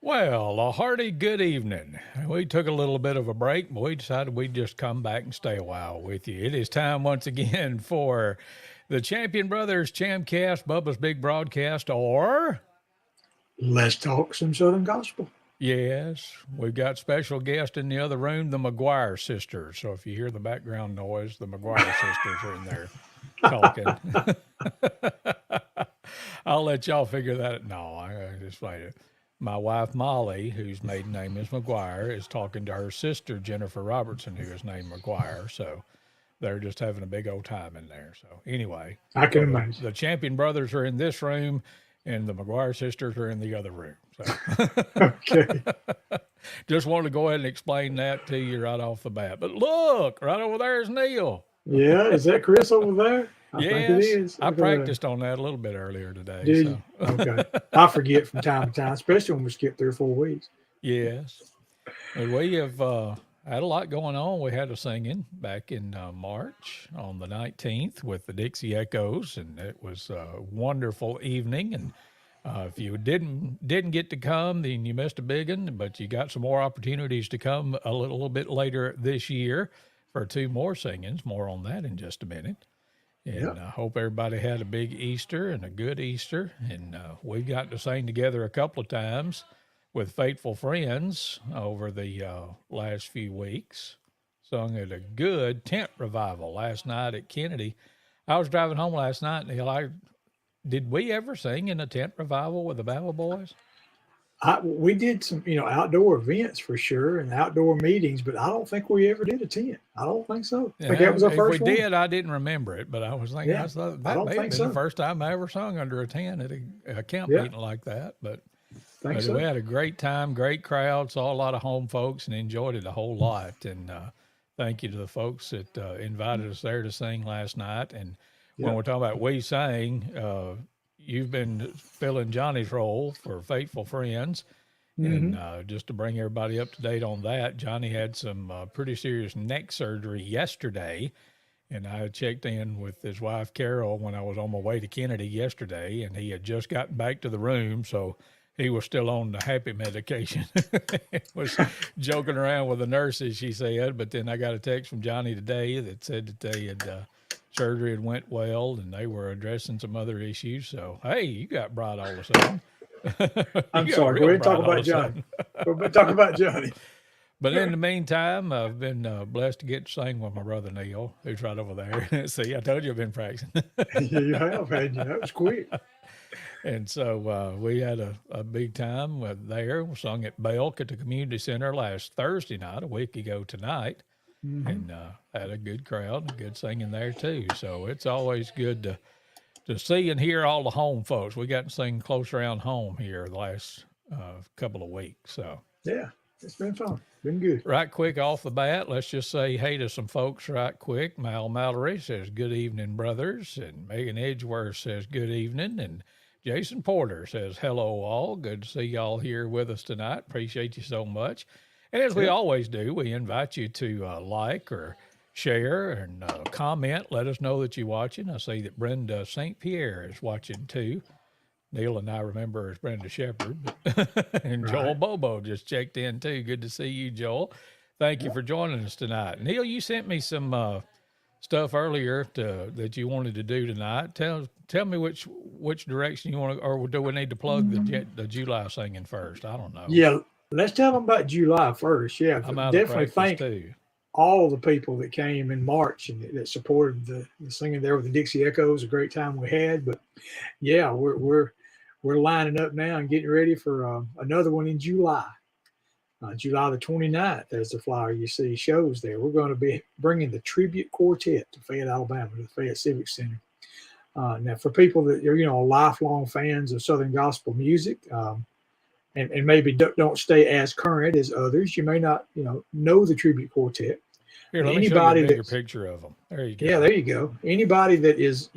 Well, a hearty good evening. We took a little bit of a break, but we decided we'd just come back and stay a while with you. It is time once again for the Champion Brothers ChampCast, Bubba's Big Broadcast, or Let's talk some Southern Gospel. yes, we've got special guest in the other room, the McGuire sisters. So if you hear the background noise, the McGuire sisters are in there talking. I'll let y'all figure that. No, I just played it. My wife Molly, whose maiden name is McGuire, is talking to her sister Jennifer Robertson, who is named McGuire. So they're just having a big old time in there. So anyway, I can so imagine. the Champion brothers are in this room, and the McGuire sisters are in the other room. So Okay. just wanted to go ahead and explain that to you right off the bat. But look, right over there is Neal. Yeah, is that Chris over there? I think it Yes, is. I Look at that. practiced on that a little bit earlier today. Did So you? Okay. I forget from time to time, especially when we skip 3 or 4 weeks. yes. And we have had a lot going on. We had a singing back in March on the 19th with the Dixie Echoes, and it was a wonderful evening. And if you didn't get to come, then you missed a big one. But you got some more opportunities to come a little bit later this year for two more singings. More on that in just a minute. And Yep. I hope everybody had a big Easter and a good Easter. And we got to sing together a couple of times with faithful friends over the last few weeks. Sung at a good tent revival last night at Kennedy. I was driving home last night, and did we ever sing in a tent revival with the Bible Boys? We did some, outdoor events for sure and outdoor meetings, but I don't think we ever did a tent. I don't think so. I think that Yeah, was our if we first one. did, I didn't remember it, but I was thinking Yeah, I that don't may have think been the so. first time I ever sung under a tent at a camp Yeah, meeting like that. think But we so. had a great time, great crowd, saw a lot of home folks, and enjoyed it a whole lot. And thank you to the folks that invited us there to sing last night. And when Yeah. we're talking about we sang, you've been filling Johnny's role for Faithful Friends. And Hmm. just to bring everybody up to date on that, Johnny had some pretty serious neck surgery yesterday. And I checked in with his wife, Carol, when I was on my way to Kennedy yesterday, and he had just gotten back to the room. So he was still on the happy medication. Was joking around with the nurses, she said. But then I got a text from Johnny today that said that they had surgery had went well and they were addressing some other issues. So, hey, you got bright all of a sudden. I'm You got sorry. Go real ahead and talk bright all about of a Johnny. sudden. Go ahead and talk about Johnny. But in the meantime, I've been blessed to get to sing with my brother Neal, who's right over there. See, I told you I've been practicing. Yeah, you have had you. That was quick. And so we had a big time there. We sung at Belk at the community center last Thursday night, a week ago tonight, Hmm. and had a good crowd, and good singing there too. So it's always good to see and hear all the home folks. We got to sing close around home here the last couple of weeks. So Yeah, it's been fun. Been good. right quick off the bat, let's just say hey to some folks right quick. Mal Mallory says, good evening, brothers. And Megan Edgeworth says, good evening. And Jason Porter says, hello, all. Good to see y'all here with us tonight. Appreciate you so much. And as we Yep. always do, we invite you to like or share and comment. Let us know that you're watching. I see that Brenda St. Pierre is watching too. Neal and I remember as Brenda Shepherd, and Joel Right. Bobo just checked in too. Good to see you, Joel. Thank you Yep. for joining us tonight. Neal, you sent me some stuff earlier that you wanted to do tonight. Tell me which direction you want to, or do we need to plug the July singing first? I don't know. Yeah, let's tell them about July 1st. Yeah, I'm out of definitely practice thank too. all the people that came in March and that supported the singing there with the Dixie Echoes. A great time we had. But yeah, we're lining up now and getting ready for another one in July. July the 29th, as the flyer you see shows there. We're going to be bringing the tribute quartet to Fayette, Alabama, to the Fayette Civic Center. Now, for people that are, lifelong fans of Southern gospel music, and maybe don't stay as current as others, you may not, know the tribute quartet. Here, But let me show you a anybody bigger that's, picture of them. There you yeah, go. there you go. Anybody that is,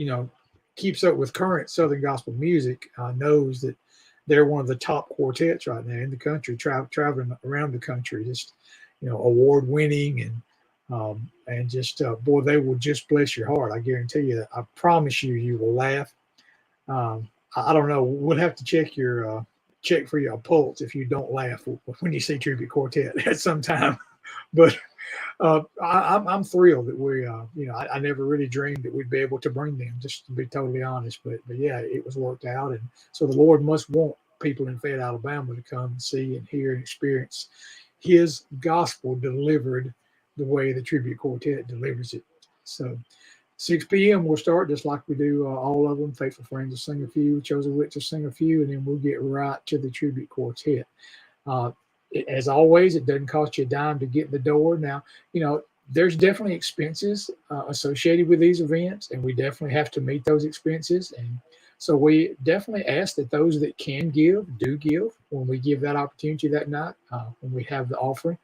keeps up with current Southern gospel music knows that they're one of the top quartets right now in the country, traveling around the country, just, award winning and just, boy, they will just bless your heart. I guarantee you that. I promise you, you will laugh. I don't know. We'll have to check your check for your pulse if you don't laugh when you see tribute quartet at some time. But I'm thrilled that we, I never really dreamed that we'd be able to bring them, just to be totally honest. But yeah, it was worked out. And so the Lord must want people in Fayette, Alabama to come and see and hear and experience his gospel delivered the way the tribute quartet delivers it. So 6 p.m. we'll start just like we do all of them. Faithful Friends will sing a few, Chosen Witch will sing a few, and then we'll get right to the tribute quartet. As always, it doesn't cost you a dime to get in the door. Now, there's definitely expenses associated with these events, and we definitely have to meet those expenses. And so we definitely ask that those that can give, do give when we give that opportunity that night, when we have the offering,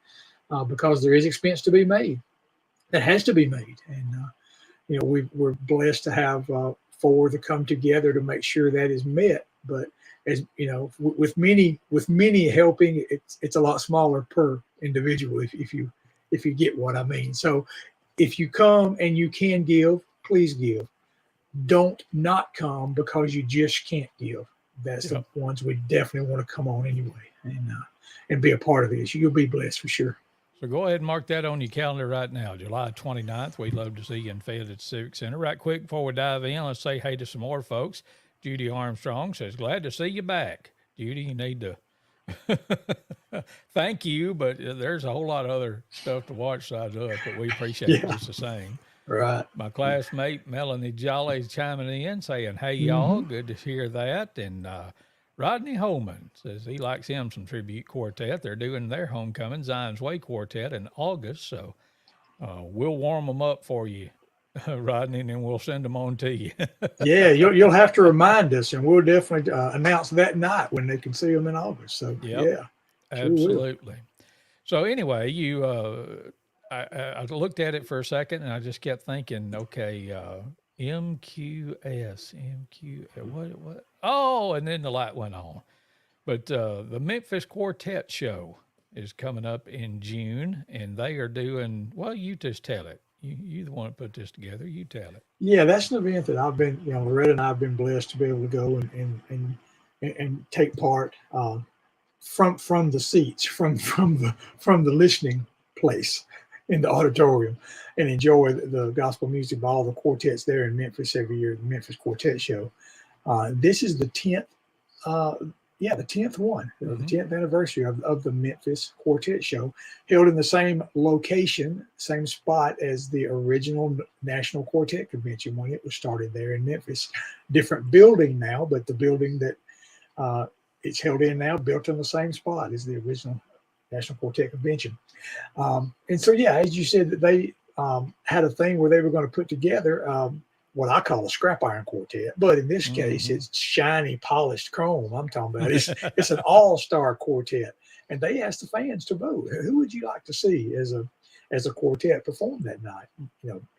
because there is expense to be made. That has to be made. And, we're blessed to have 4 to come together to make sure that is met. But as you know, with many helping, it's a lot smaller per individual if you get what I mean. So if you come and you can give, please give. Don't not come because you just can't give. That's the ones we definitely want to come on anyway and be a part of this. You'll be blessed for sure. So go ahead and mark that on your calendar right now, July 29th. We'd love to see you in Fayette at the Civic Center. Right quick before we dive in, let's say hey to some more folks. Judy Armstrong says, glad to see you back. Judy, you need to thank you, but there's a whole lot of other stuff to watch besides us, but we appreciate it just the same. Right. My classmate, Melanie Jolly, is chiming in saying, hey, y'all, good to hear that. And Rodney Holman says he likes him some tribute quartet. They're doing their homecoming, Zion's Way Quartet, in August. So we'll warm them up for you, Rodney, and then we'll send them on to you. Yeah, you'll have to remind us, and we'll definitely announce that night when they can see them in August. So yeah, absolutely. So anyway, I looked at it for a second, and I just kept thinking, okay, MQS, what? Oh, and then the light went on. But the Memphis Quartet show is coming up in June, and they are doing, well, you just tell it. You the one that put this together. You tell it. Yeah, that's an event that I've been, Loretta and I've been blessed to be able to go and take part from the seats, from the listening place in the auditorium, and enjoy the gospel music by all the quartets there in Memphis every year, the Memphis Quartet Show. This is the 10th, the 10th one, the 10th anniversary of the Memphis Quartet Show, held in the same location, same spot as the original National Quartet Convention when it was started there in Memphis. Different building now, but the building that it's held in now, built in the same spot as the original National Quartet Convention. And so, as you said, that they had a thing where they were going to put together what I call a scrap iron quartet, but in this case, it's shiny, polished chrome. I'm talking about it's an all-star quartet, and they asked the fans to vote. Who would you like to see as a quartet perform that night?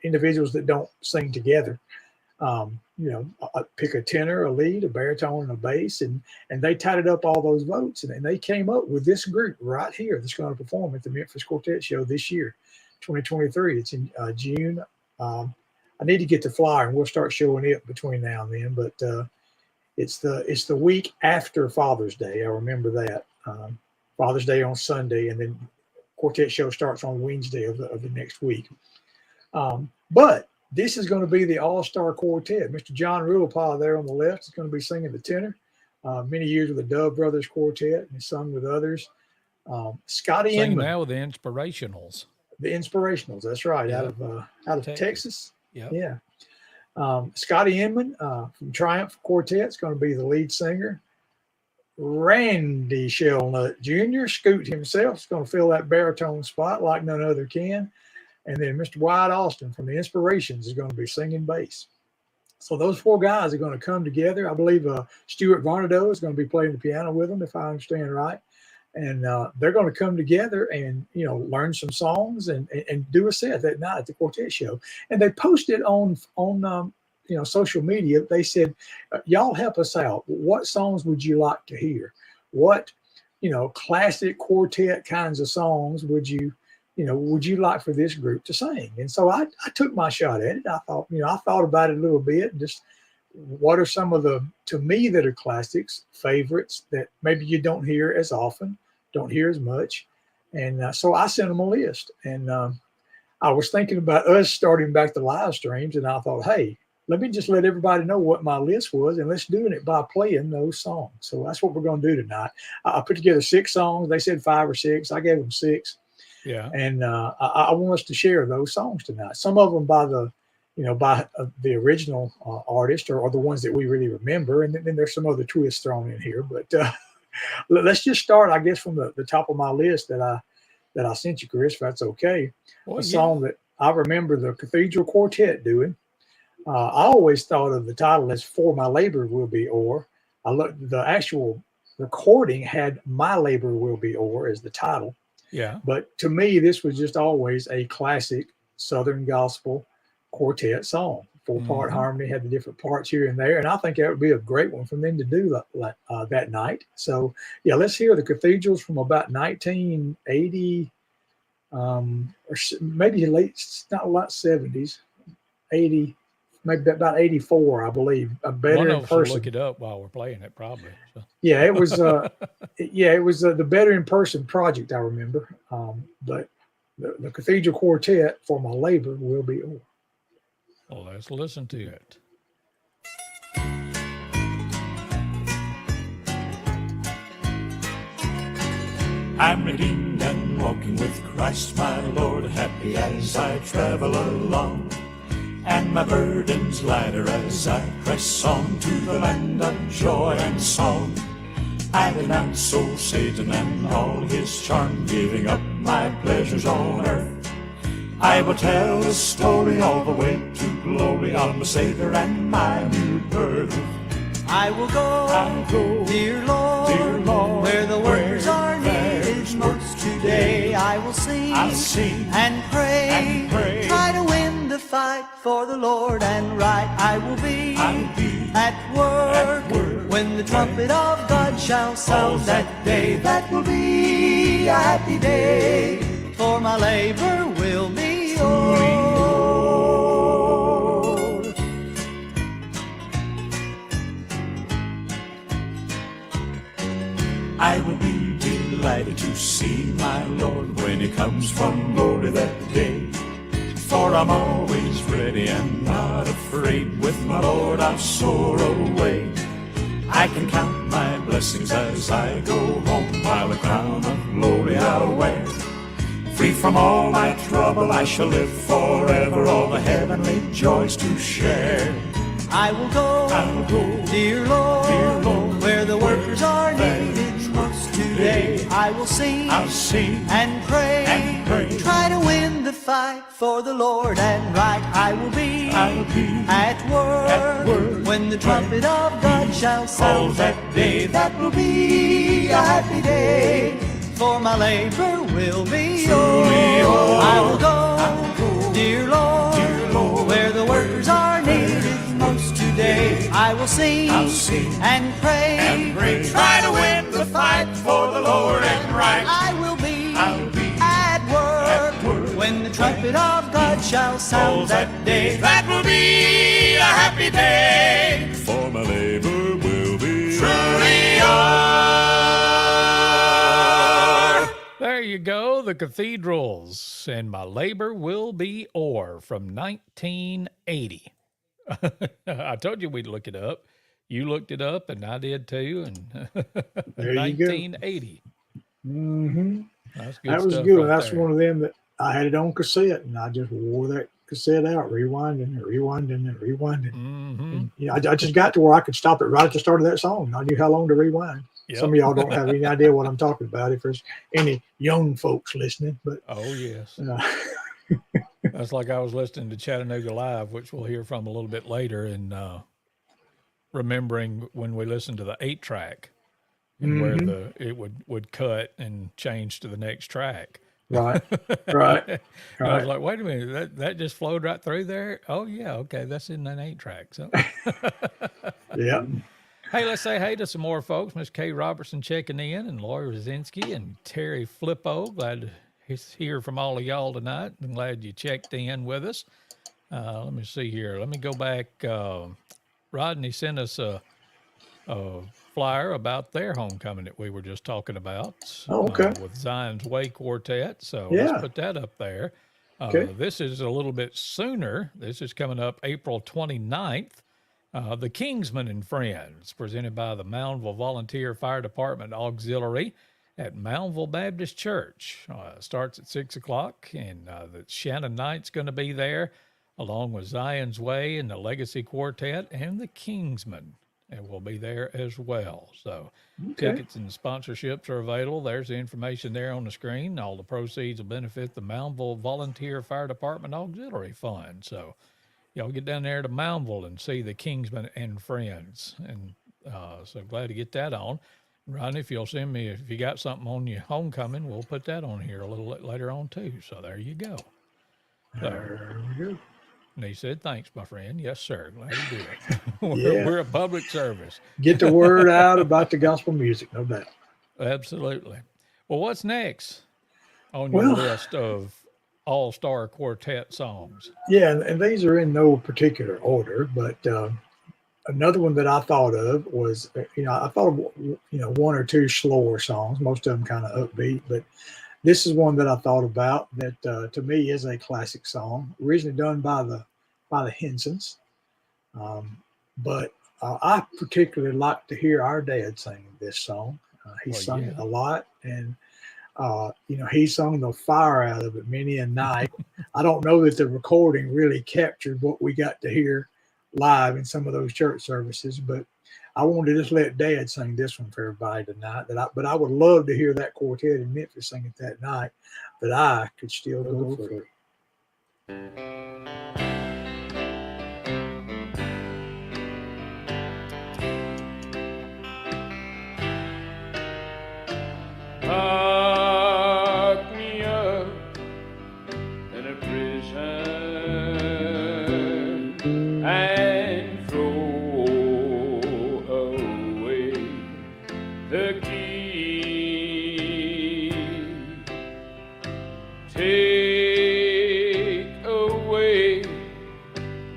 Individuals that don't sing together. Pick a tenor, a lead, a baritone, and a bass, and they tallied up all those votes, and they came up with this group right here that's going to perform at the Memphis Quartet Show this year, 2023. It's in June. I need to get the flyer, and we'll start showing it between now and then. But it's the week after Father's Day. I remember that Father's Day on Sunday, and then Quartet Show starts on Wednesday of the next week. But this is going to be the all-star quartet. Mr. John Rulepaw there on the left is going to be singing the tenor. Many years with the Dove Brothers Quartet, and sung with others. Scotty Inman. Inman. Now with the Inspirationals. The Inspirationals, that's right, out of Texas. Yeah. Scotty Inman from Triumph Quartet is going to be the lead singer. Randy Shellnut Jr., Scoot himself, is going to fill that baritone spot like none other can. And then Mr. Wyatt Austin from the Inspirations is going to be singing bass. So those 4 guys are going to come together. I believe Stuart Varnado is going to be playing the piano with them, if I understand right. And they're going to come together and, learn some songs and do a set that night at the Quartet Show. And they posted on social media. They said, y'all help us out. What songs would you like to hear? What, classic quartet kinds of songs would you like for this group to sing? And so I took my shot at it. I thought, I thought about it a little bit and just what are some of the, to me, that are classics, favorites that maybe you don't hear as often, don't hear as much. And so I sent them a list. And I was thinking about us starting back the live streams, and I thought, hey, let me just let everybody know what my list was, and let's do it by playing those songs. So that's what we're going to do tonight. I put together 6 songs. They said 5 or 6. I gave them 6. Yeah. And I want us to share those songs tonight. Some of them by the, by the original artist or the ones that we really remember. And then there's some other twists thrown in here. But let's just start, I guess, from the top of my list that I sent you, Chris, if that's okay. Well, a song that I remember the Cathedral Quartet doing. I always thought of the title as For My Labor Will Be O'er. I looked, the actual recording had My Labor Will Be O'er as the title. Yeah. But to me, this was just always a classic Southern gospel quartet song. 4-part harmony, had the different parts here and there. And I think that would be a great one for them to do that night. So, yeah, let's hear the Cathedrals from about 1980, or maybe late, not a lot 70s, 80, maybe about 84, I believe. A Better One in of us will Person. look it up while we're playing it, probably. So. Yeah, it was. It was the Better in Person project, I remember. But the Cathedral Quartet, For My Labor Will Be O'er. Well, let's listen to it. I'm redeemed and walking with Christ my Lord, happy as I travel along, and my burden's lighter as I press on to the land of joy and song. I denounce old Satan and all his charm, giving up my pleasures on earth. I will tell the story all the way to glory of my Savior and my new birth. I will go, dear Lord, where the workers are needed most today. I will sing, and pray, try to win the fight for the Lord and right. I will be at work when the trumpet of God shall sound that day. That will be a happy day, for my labor will be o'er. I will be delighted to see my Lord when he comes from glory that day. For I'm always ready and not afraid, with my Lord I'll soar away. I can count my blessings as I go home, while the crown of glory I'll wear. Free from all my trouble I shall live forever, all the heavenly joys to share. I will go, dear Lord, where the workers are needed most today. I will sing, and pray, try to win the fight for the Lord and right. I will be at work when the trumpet of God shall sound that day. That will be a happy day, for my labor will be o'er. I will go, dear Lord, where the workers are needed most today. I will sing, and pray, try to win the fight for the Lord and right. I will be at work when the trumpet of God shall sound that day. That will be a happy day, for my labor will be truly o'er. There you go, the Cathedrals, and My Labor Will Be O'er from 1980. I told you we'd look it up. You looked it up, and I did too. And There you go. 1980. Mm-hmm. That's good That was stuff good. right That's there. one of them that I had it on cassette, and I just wore that cassette out, rewinding and rewinding and rewinding. Mm-hmm. And, I just got to where I could stop it right at the start of that song. I knew how long to rewind. Yep. Some of y'all don't have any idea what I'm talking about if there's any young folks listening. But Oh, yes. That's like I was listening to Chattanooga Live, which we'll hear from a little bit later, and remembering when we listened to the 8-track and where it would cut and change to the next track. right. And I was like, wait a minute, that just flowed right through there? Oh, yeah, okay, that's in an 8-track. So. Yeah. Hey, let's say hey to some more folks. Miss Kay Robertson checking in, and Lori Rosinski and Terry Flippo. Glad to hear from all of y'all tonight. I'm glad you checked in with us. Let me see here. Let me go back Rodney sent us a flyer about their homecoming that we were just talking about Oh, okay. with Zion's Way Quartet. So let's Yeah. put that up there. Okay. This is a little bit sooner. This is coming up April 29th. The Kingsmen and Friends, presented by the Moundville Volunteer Fire Department Auxiliary at Moundville Baptist Church. Starts at 6 o'clock, and the Shannon Knight's going to be there, along with Zion's Way and the Legacy Quartet and the Kingsmen, and will be there as well. So tickets and sponsorships are available. There's the information there on the screen. All the proceeds will benefit the Moundville Volunteer Fire Department Auxiliary Fund. So y'all get down there to Moundville and see the Kingsmen and Friends. And so glad to get that on. Rodney, if you'll send me, if you got something on your homecoming, we'll put that on here a little later on too. So there you go. There we go. And he said, thanks, my friend. Yes, sir. Glad to do it. Yeah. We're a public service. Get the word out about the gospel music, no doubt. Absolutely. Well, what's next on your Well, list of all-star quartet songs? Yeah, and these are in no particular order, but another one that I thought of was, I thought of, one or two slower songs, most of them kind of upbeat, but this is one that I thought about that to me is a classic song, originally done by the Hensons. But I particularly like to hear our dad sing this song. He sung it a lot, and he sung the fire out of it many a night. I don't know that the recording really captured what we got to hear live in some of those church services, but I wanted to just let Dad sing this one for everybody tonight. But I would love to hear that quartet in Memphis sing it that night, but I could still go free. Lock me up in a prison and throw away the key. Take away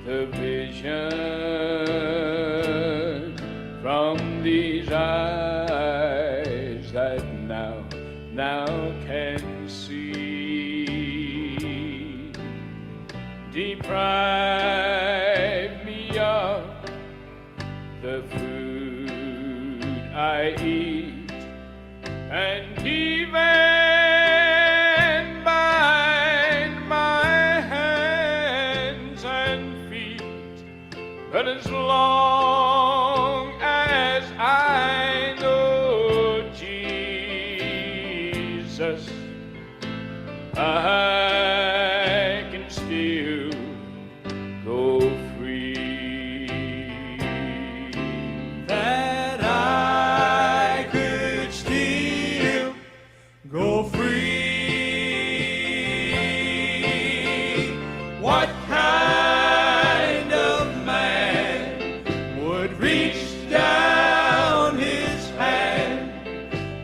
the vision from these eyes that now can see. Deprive me of the food I eat, and even bind my hands and feet. But as long as I know Jesus, I can still go free. That I could still go free. What kind of man would reach down his hand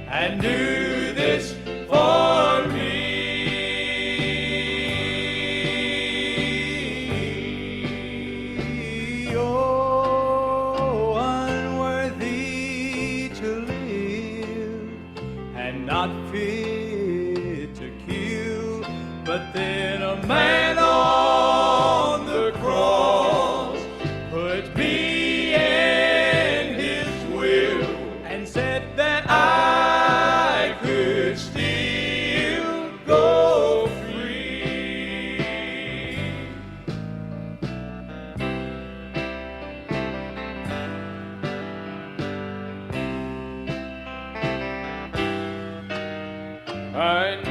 and do this for me? Oh, unworthy to live and not fit to kill, but then a man on the cross put me in his will and said that I could still go free. I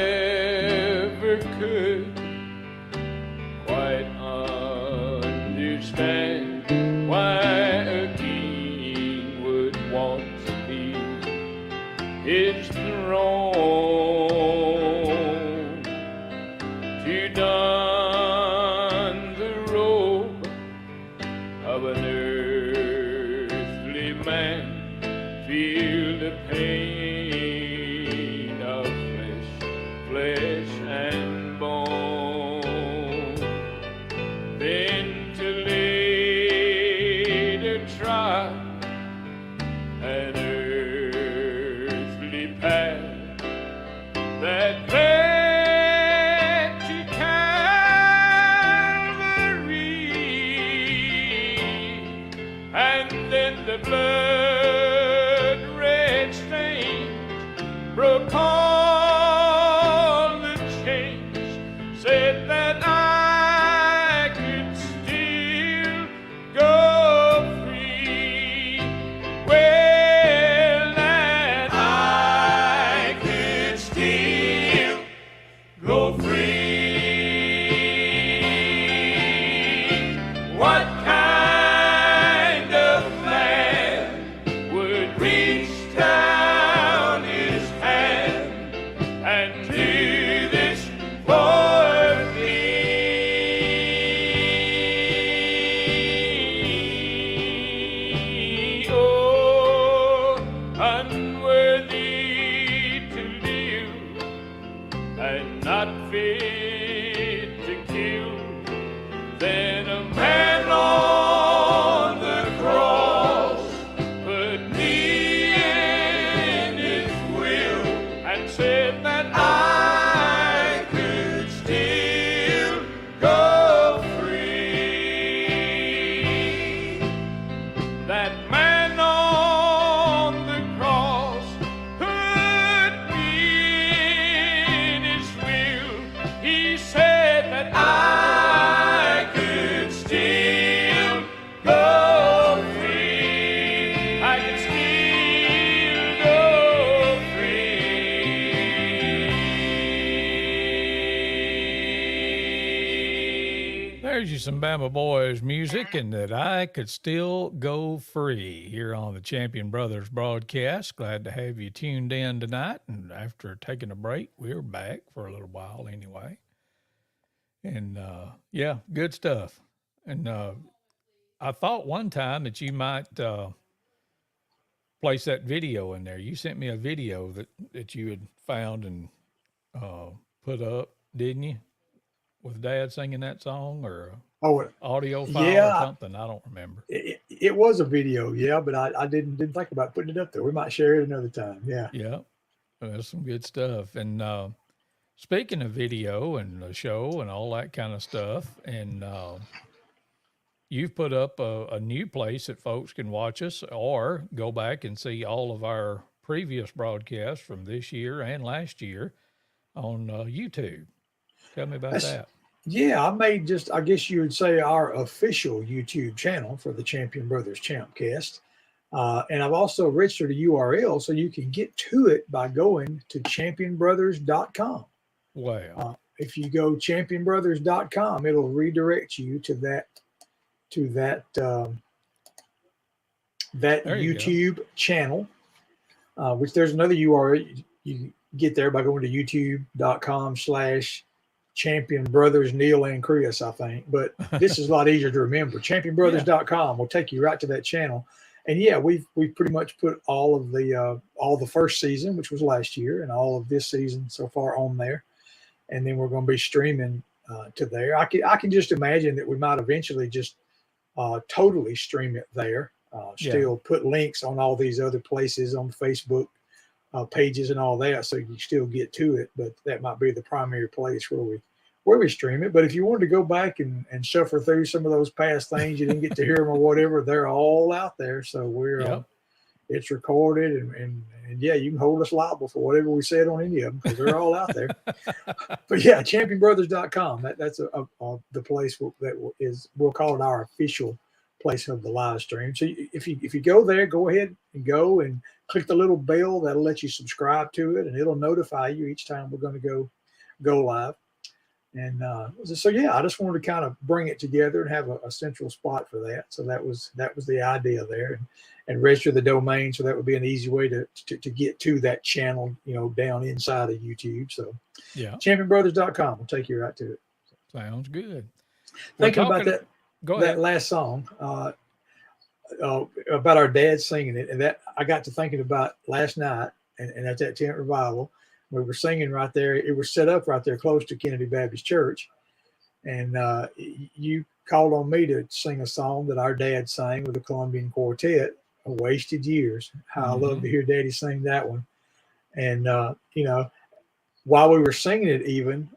never could quite understand why a king would want to be his throne, to don the robe of an earthly man, feel the pain of flesh and bone, then to lay unworthy to live and not fit to kill. Then a man on the cross put me in his will and said that I could still go free. That man on the cross put me in his will. He said that I could still go free. I could still go free. There's you some Bama Boys music, and that I could still go free here on the Champion Brothers broadcast. Glad to have you tuned in tonight. And after taking a break, we're back for a little while anyway. And yeah, good stuff. And I thought one time that you might place that video in there. You sent me a video that you had found and put up, didn't you? With Dad singing that song, or Oh, audio file yeah. or something. I don't remember. it was a video, yeah, but I didn't think about putting it up there. We might share it another time. Yeah. Yeah, that's some good stuff. And speaking of video and the show and all that kind of stuff, and you've put up a new place that folks can watch us or go back and see all of our previous broadcasts from this year and last year on YouTube. Tell me about that. Yeah, I made just, I guess you would say, our official YouTube channel for the Champion Brothers ChampCast. And I've also registered a URL so you can get to it by going to championbrothers.com. Wow. If you go championbrothers.com, it'll redirect you to that YouTube channel, which there's another URL. You get there by going to youtube.com/Champion Brothers Neal and Chris, I think. But this is a lot easier to remember. Championbrothers.com will take you right to that channel. And yeah, we've pretty much put all the first season, which was last year, and all of this season so far on there. And then we're going to be streaming to there. I can just imagine that we might eventually just totally stream it there. Still put links on all these other places on Facebook pages and all that, so you still get to it. But that might be the primary place where we stream it. But if you wanted to go back and suffer through some of those past things, you didn't get to hear them or whatever, they're all out there. So we're it's recorded, and yeah, you can hold us liable for whatever we said on any of them because they're all out there. But yeah, championbrothers.com. That's the place that is, we'll call it our official place of the live stream. So if you go there, go ahead and go and click the little bell that'll let you subscribe to it, and it'll notify you each time we're going to go live. And so yeah, I just wanted to kind of bring it together and have a central spot for that. So that was the idea there, and register the domain, so that would be an easy way to get to that channel, down inside of YouTube. So yeah, championbrothers.com will take you right to it. Sounds good. Thinking about that. Go ahead. That last song about our dad singing it, and that I got to thinking about last night, and at that tent revival, we were singing right there. It was set up right there close to Kennedy Baptist Church, and you called on me to sing a song that our dad sang with the Colombian Quartet, "Wasted Years." How I love to hear Daddy sing that one. And while we were singing it, even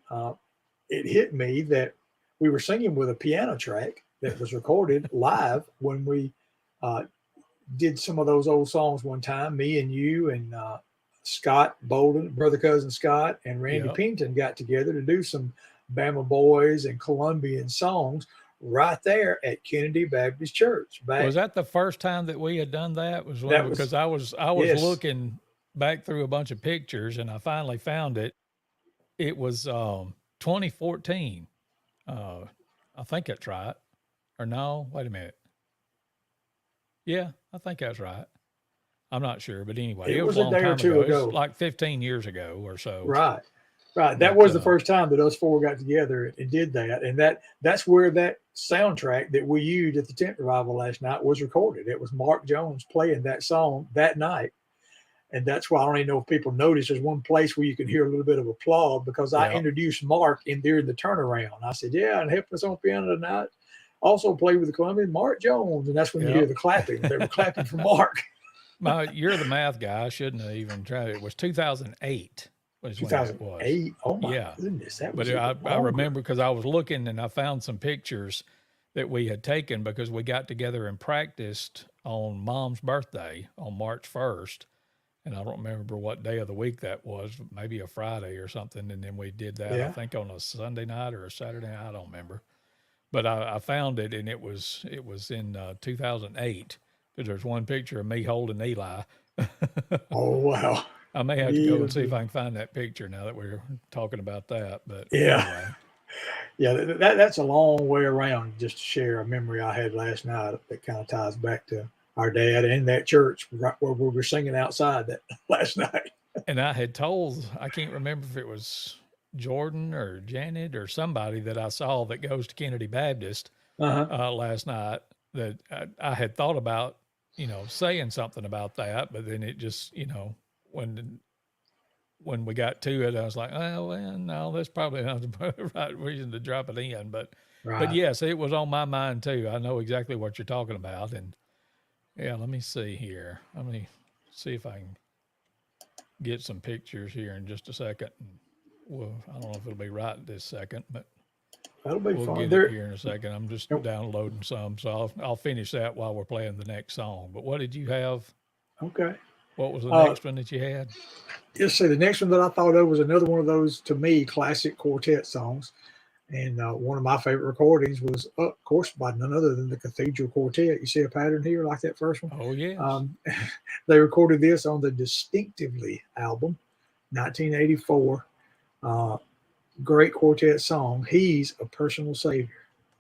it hit me that we were singing with a piano track that was recorded live when we did some of those old songs one time. Me and you and Scott Bolden, brother cousin Scott, and Randy Pington got together to do some Bama Boys and Colombian songs right there at Kennedy Baptist Church. Was that the first time that we had done that? Because I was looking back through a bunch of pictures, and I finally found it. It was 2014. I think that's right. Or no, wait a minute. Yeah, I think that's right. I'm not sure, but anyway, it was a long day or time two ago. ago. It was like 15 years ago or so. Right. That was the first time that us four got together and did that. And that's where that soundtrack that we used at the tent revival last night was recorded. It was Mark Jones playing that song that night. And that's why I don't even know if people notice. There's one place where you can hear a little bit of applause because I introduced Mark in during the turnaround. I said, "Yeah, and helping us on piano tonight. Also played with the Colombian, Mark Jones." And that's when you hear the clapping. They were clapping for Mark. You're the math guy. I shouldn't have even tried. It was 2008. 2008. Oh my goodness, that was. But I remember because I was looking and I found some pictures that we had taken because we got together and practiced on Mom's birthday on March 1st. And I don't remember what day of the week that was, maybe a Friday or something. And then we did that, I think, on a Sunday night or a Saturday night. I don't remember. But I found it, and it was in 2008 because there's one picture of me holding Eli. Oh, wow. I may have to go and see if I can find that picture now that we're talking about that. But anyway. Yeah, that's a long way around just to share a memory I had last night that kind of ties back to our dad and that church right where we were singing outside that last night. And I had told, I can't remember if it was Jordan or Janet or somebody that I saw that goes to Kennedy Baptist last night that I had thought about, saying something about that, but then it just, when we got to it, I was like, oh, well, no, that's probably not the right reason to drop it in. But yes, it was on my mind too. I know exactly what you're talking about. And yeah, let me see here. Let me see if I can get some pictures here in just a second. Well, I don't know if it'll be right this second, but that'll be we'll fun. Get it here in a second. I'm just downloading some, so I'll finish that while we're playing the next song. But what did you have? Okay. What was the next one that you had? Just say the next one that I thought of was another one of those, to me, classic quartet songs. And one of my favorite recordings was, of course, by none other than the Cathedral Quartet. You see a pattern here like that first one? Oh, yes. They recorded this on the Distinctively album, 1984. Great quartet song. He's a Personal Savior.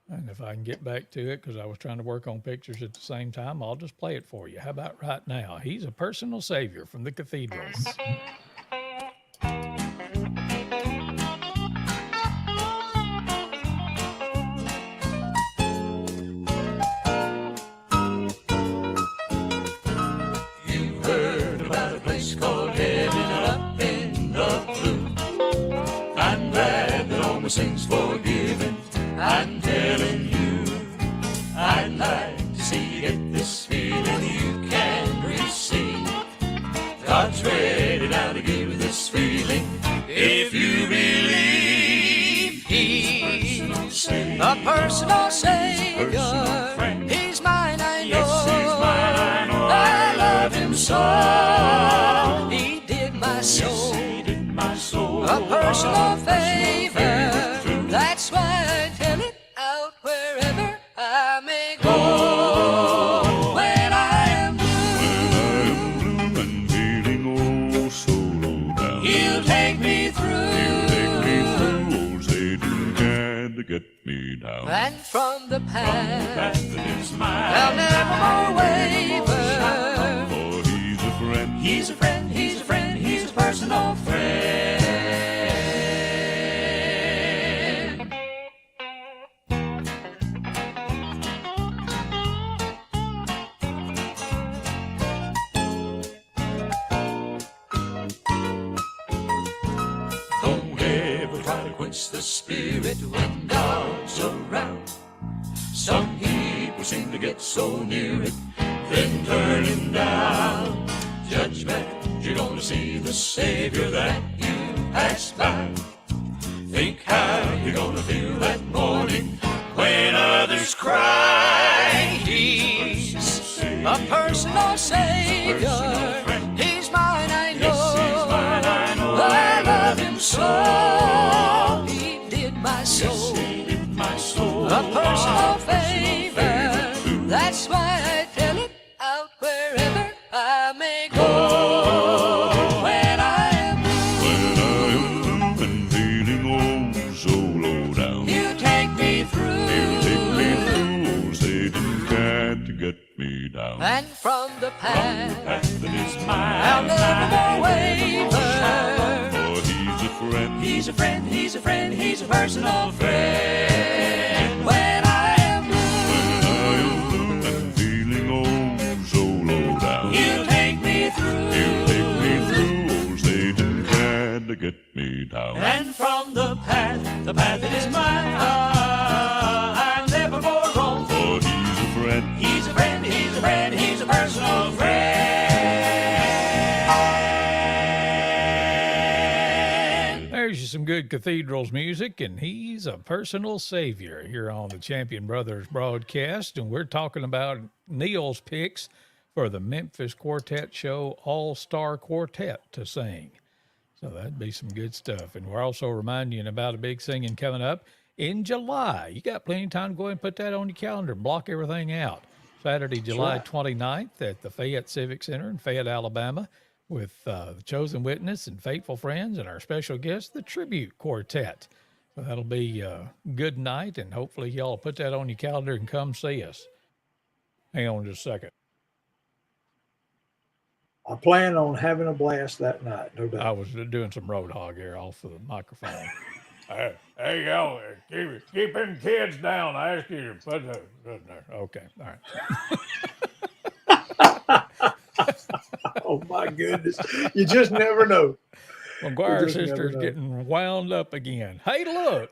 And if I can get back to it, because I was trying to work on pictures at the same time, I'll just play it for you. How about right now? He's a Personal Savior from the Cathedrals. You've heard about a place called heaven up in the blue. I'm glad that all my sins forgiven. I'm telling you, I'd like to see you get this feeling you can receive. God's ready now to give you this feeling if you believe. He's a personal Savior. He's mine, I know. Yes, he's mine, I know. I love him so. He did my soul. Yes, he did my soul. A personal favor. That's why I tell it out wherever I may go. When I am blue and feeling oh so low down, he'll take me through. He'll take me through. Oh, Satan can't get me down. And from the past that is mine, I'll never waver. For he's a friend. He's a friend. He's a friend. He's a personal friend. The spirit when God's around. Some people seem to get so near it, then turn him down. Judgment, you're gonna see the Savior that you passed by. Think how you're gonna feel that morning when others cry. He's a personal Savior. He's mine, I know. Yes, he's mine, I know. I love him so. He did my soul. Yes, he did my soul. A personal favor. That's why I tell it out wherever I may go. When I am blue and feeling oh so low down, he'll take me through. He'll take me through. Satan can't get me down. And from the path that is mine, I'll never more waver. For he's a friend. He's a friend. He's a friend. He's a personal friend. When I am blue and feeling oh so low down, he'll take me through. He'll take me there's some good Cathedrals music, and he's a personal savior here on the Champion Brothers broadcast. And we're talking about Neal's picks for the Memphis Quartet Show All-Star Quartet to sing. So that'd be some good stuff. And we're also reminding you about a big singing coming up in July. You got plenty of time to go ahead and put that on your calendar, block everything out. Saturday, July 29th at the Fayette Civic Center in Fayette, Alabama, with the Chosen Witness and Faithful Friends and our special guest, the Tribute Quartet. So that'll be a good night, and hopefully y'all put that on your calendar and come see us. Hang on just a second. I plan on having a blast that night, no doubt. I was doing some road hog here off of the microphone. Hey, y'all, keep them kids down. I ask you to put the there. Okay, all right. Oh, my goodness. You just never know. McGuire's sister's getting wound up again. Hey,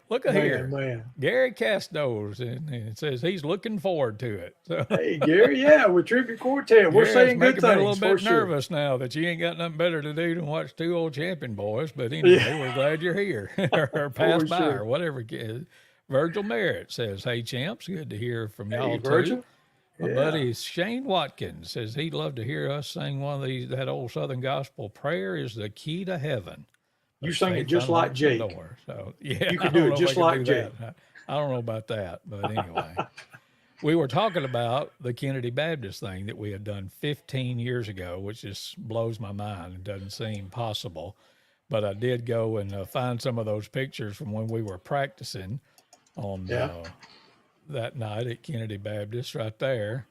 look at here. Man. Gary Castos, and it says he's looking forward to it. So, hey, Gary, yeah, with Tribute Quartet. We're saying good things. I'm a little bit nervous now that you ain't got nothing better to do than watch two old champion boys. But anyway, we're glad you're here or passed by or whatever it is. Virgil Merritt says, hey, champs, good to hear from y'all too. Virgil. My buddy Shane Watkins says he'd love to hear us sing one of these. That old Southern gospel, prayer is the key to heaven. You sing it just like Jake. So yeah, you can do it just like Jake. I don't know about that, but anyway, we were talking about the Kennedy Baptist thing that we had done 15 years ago, which just blows my mind. It doesn't seem possible, but I did go and find some of those pictures from when we were practicing on that night at Kennedy Baptist right there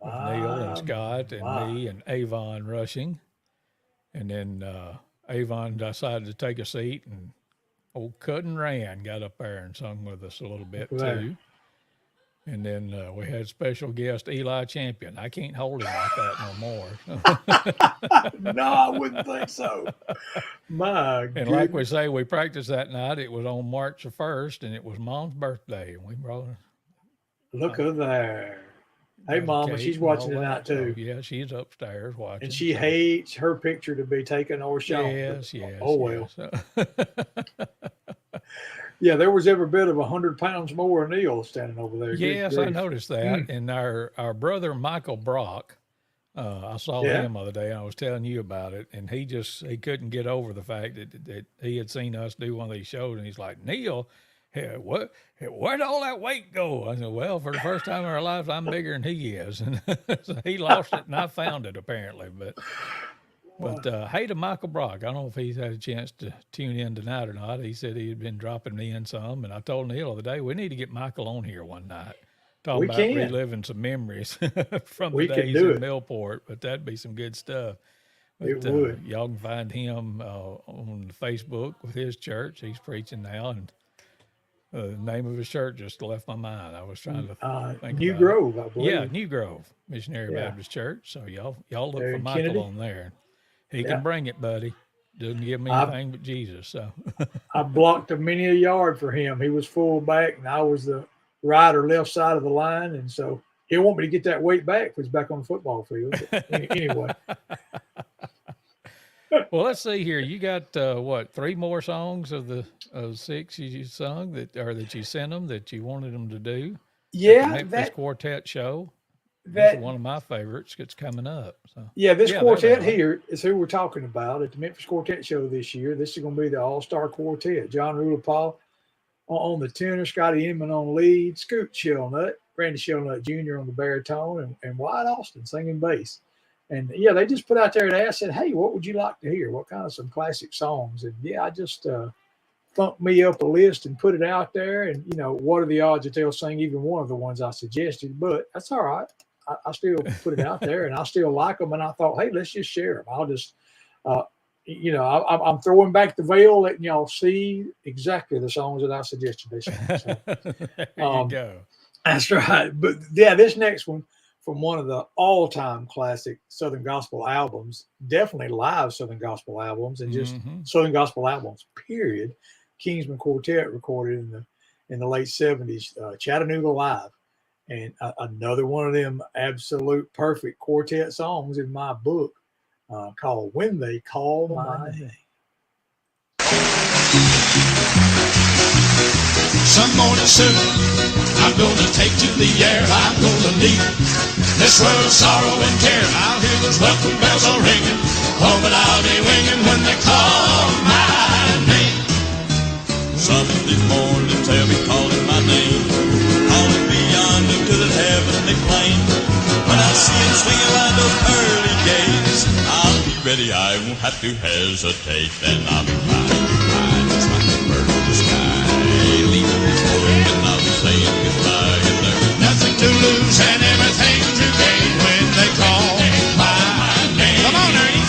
with Neal and Scott and me and Avon rushing. And then Avon decided to take a seat, and old Cut and Rand got up there and sung with us a little bit too. And then we had special guest Eli Champion. I can't hold him like that no more. No, I wouldn't think so. My And like we say, we practiced that night. It was on March the 1st, and it was Mom's birthday. And we brought her. Look at there. Hey, Mama, she's watching tonight too. Yeah, she's upstairs watching. And she hates her picture to be taken or shown. Yes. Oh, well. Yes. Yeah, there was every bit of 100 pounds more of Neal standing over there. Yes, I noticed that. And our brother Michael Brock, I saw him the other day, and I was telling you about it, and he couldn't get over the fact that he had seen us do one of these shows, and he's like, Neal, where'd all that weight go? I said, well, for the first time in our lives, I'm bigger than he is. And so he lost it, and I found it, apparently. But hey to Michael Brock. I don't know if he's had a chance to tune in tonight or not. He said he had been dropping me in some, and I told Neal the other day, we need to get Michael on here one night. Talking about reliving some memories from the days in Millport, but that'd be some good stuff. But, it would. Y'all can find him on Facebook with his church. He's preaching now, and the name of his church just left my mind. I was trying to think New about Grove, it. I believe. Yeah, New Grove Missionary Baptist Church. So y'all look for Michael Kennedy. on there. He can bring it, buddy. Doesn't give me anything but Jesus. So I blocked many a yard for him. He was full back, and I was the right or left side of the line, and so he'll want me to get that weight back if he's back on the football field. But anyway. Well, let's see here. You got 3 more songs of the 6 you sung that you sent them that you wanted them to do? Yeah, the Memphis Quartet Show. That's one of my favorites. It's coming up. So this quartet here is who we're talking about at the Memphis Quartet Show this year. This is going to be the All-Star Quartet. John Rulapal on the tenor, Scotty Inman on lead, Scoot Shellnut, Randy Shellnut Jr. on the baritone, and Wyatt Austin singing bass. And they just put out there and asked, said, hey, what would you like to hear? What kind of some classic songs? And I just thumped me up a list and put it out there. And, what are the odds that they'll sing even one of the ones I suggested? But that's all right. I still put it out there, and I still like them. And I thought, hey, let's just share them. I'll just, I'm throwing back the veil, letting y'all see exactly the songs that I suggested they sing. So, there you go. That's right. But this next one from one of the all-time classic Southern Gospel albums, definitely live Southern Gospel albums, and just Southern Gospel albums, period. Kingsman Quartet recorded in the late 70s, Chattanooga Live. And another one of them absolute perfect quartet songs in my book called When They Call My Name. some morning soon. I'm gonna take to the air, I'm gonna leave this world of sorrow and care. I'll hear those welcome bells all ringing, oh, but I'll be winging when they call my name. Some of these mornings they'll be calling my name, calling me yonder to the heavenly plain. When I see them swinging around those pearly gates, I'll be ready, I won't have to hesitate. Then I'll be flying just like a bird in the sky, leaving this world and I'll be saying goodbye. And there's nothing to lose and everything to gain when they call my name. Come on, Ernie.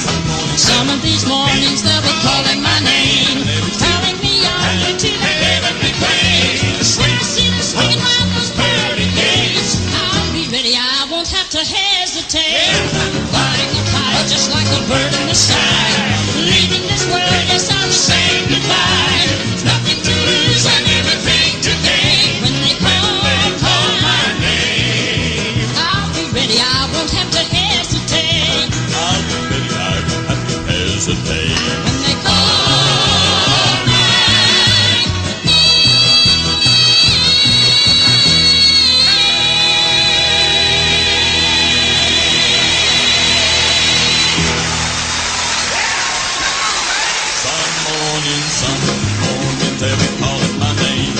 Some of these mornings they'll be calling my name, calling me yonder to the heavenly place. When I see them swinging round those pearly gates, I'll be ready, I won't have to hesitate. Flying up high just like a bird in the sky, leaving this world, yes, I'll be saying goodbye. Nothing to lose and everything to gain when they call my name. I'll be ready, I won't have to hesitate. I'll be ready, I won't have to hesitate. When they call my name. Some mornings they'll be calling my name,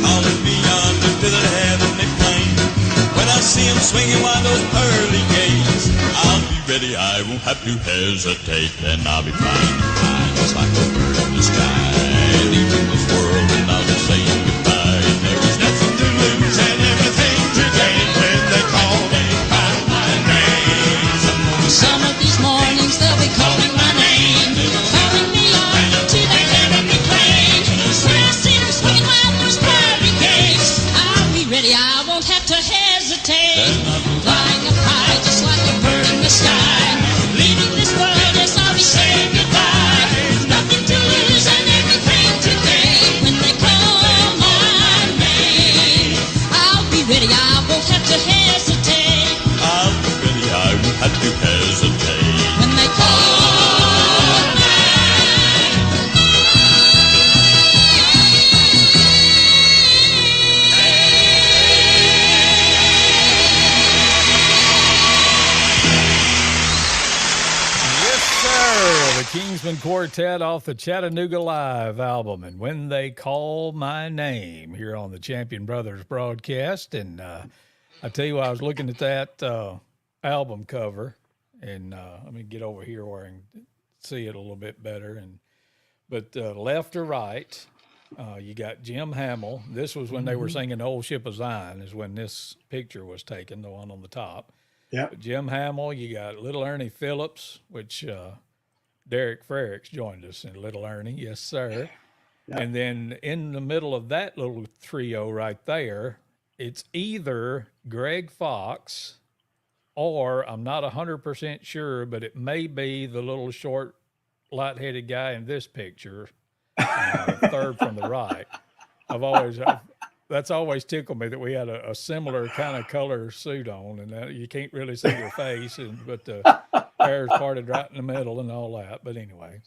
calling me yonder to the heavenly plain. When I see them swinging wide those pearly gates, I'll be ready, I won't have to hesitate. Then I'll be flying high just like a bird in the sky, leaving this world and I'll be saying goodbye. And there is nothing to lose and everything to gain when they call my name. Some of these mornings they'll be calling my name, calling me on to the heavenly plain. When I see them swinging round those pearly gates, I'll be ready, I won't have to hesitate. Flying up high just like a bird in the sky, leaving this world, yes, I'll be saying goodbye. Nothing to lose and everything to gain when they call my name. I'll be ready, I won't have to hesitate. I'll be ready, I won't have to hesitate. When they call my name. Yes, sir. The Kingsman Quartet off the Chattanooga Live album, and When They Call My Name, here on the Champion Brothers broadcast. And I tell you what, I was looking at that album cover, and let me get over here where I can see it a little bit better. But left or right, you got Jim Hamill. This was when they were singing Old Ship of Zion, is when this picture was taken, the one on the top. Yeah. Jim Hamill, you got Little Ernie Phillips, which Derek Frericks joined us in Little Ernie. Yes, sir. Yeah. And then in the middle of that little trio right there, it's either Greg Fox or I'm not 100% sure, but it may be the little short, light-headed guy in this picture, third from the right. That's always tickled me that we had a similar kind of color suit on, and that you can't really see your face, but the hair's parted right in the middle and all that. But anyway,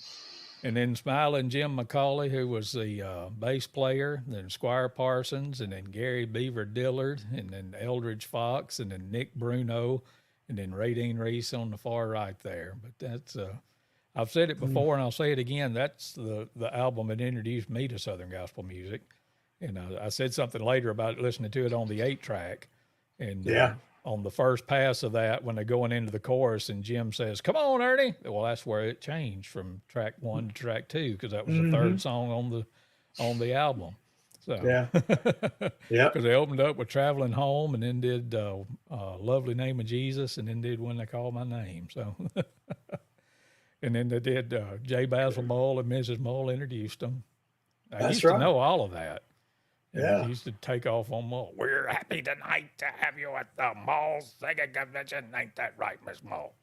and then Smiling Jim McCauley, who was the bass player, then Squire Parsons, and then Gary Beaver Dillard, and then Eldridge Fox, and then Nick Bruno, and then Ray Dean Reese on the far right there. But that's I've said it before, and I'll say it again. That's the album that introduced me to Southern gospel music. And I said something later about listening to it on the 8-track. And on the first pass of that, when they're going into the chorus and Jim says, "Come on, Ernie." Well, that's where it changed from track 1 to track 2, because that was the third song on the album. So, because they opened up with Traveling Home and then did Lovely Name of Jesus and then did When They Call My Name. So, and then they did J. Basil Mole and Mrs. Mole introduced them. I used to know all of that. And he used to take off on Mole. "We're happy tonight to have you at the Mole Singing Convention. Ain't that right, Miss Mole?"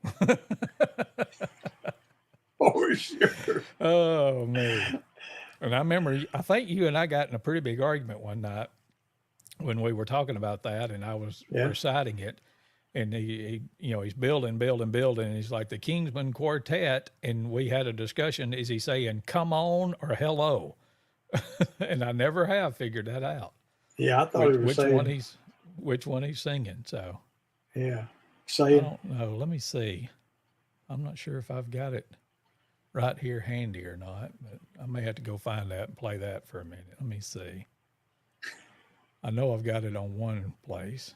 Oh, sure. Oh, man. And I remember, I think you and I got in a pretty big argument one night when we were talking about that, and I was reciting it. And he he's building, and he's like, the Kingsman Quartet, and we had a discussion. Is he saying "come on" or "hello"? And I never have figured that out. Yeah, I thought he was Which one he's singing. So yeah, I saying don't know. Let me see. I'm not sure if I've got it right here handy or not, but I may have to go find that and play that for a minute. Let me see. I know I've got it on one place.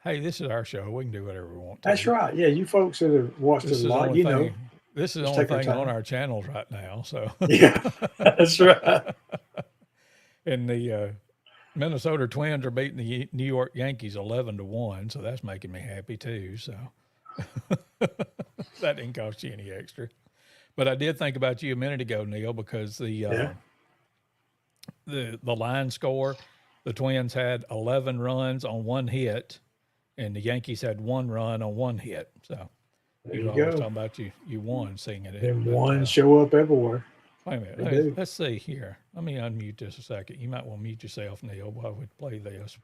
Hey, this is our show. We can do whatever we want to. that's right. Yeah, you folks that have watched This it is a the lot, only you know. thing. This is the Just only take our thing on time. our channels right now. So, Yeah, that's right. and the Minnesota Twins are beating the New York Yankees 11-1, so that's making me happy too. So that didn't cost you any extra. But I did think about you a minute ago, Neal, because Yeah. the line score, the Twins had 11 runs on one hit, and the Yankees had one run on one hit. So There you you were always go. talking about you won singing it. Them But, ones show up everywhere. wait a minute. They do. Let's see here. Let me unmute this a second. You might want to mute yourself, Neal, while we play this.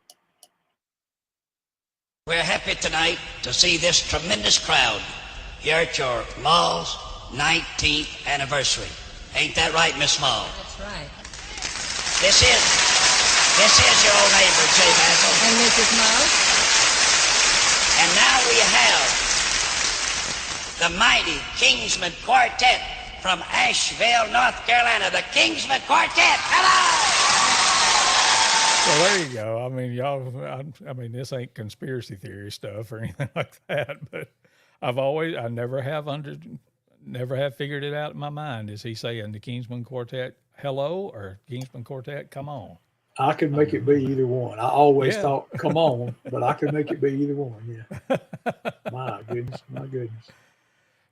We're happy tonight to see this tremendous crowd here at your Mall's 19th anniversary. Ain't that right, Miss Mall? That's right. This is your old neighbor, Jay Basil. And Mrs. Mouse? And now we have the mighty Kingsman Quartet from Asheville, North Carolina. The Kingsman Quartet. Hello! So there you go. I mean, y'all, I mean, this ain't conspiracy theory stuff or anything like that, but I never have figured it out in my mind. Is he saying the Kingsman Quartet, hello, or Kingsman Quartet, come on? I could make it be either one. I always Yeah. thought, come on, but I could make it be either one. Yeah. My goodness. My goodness.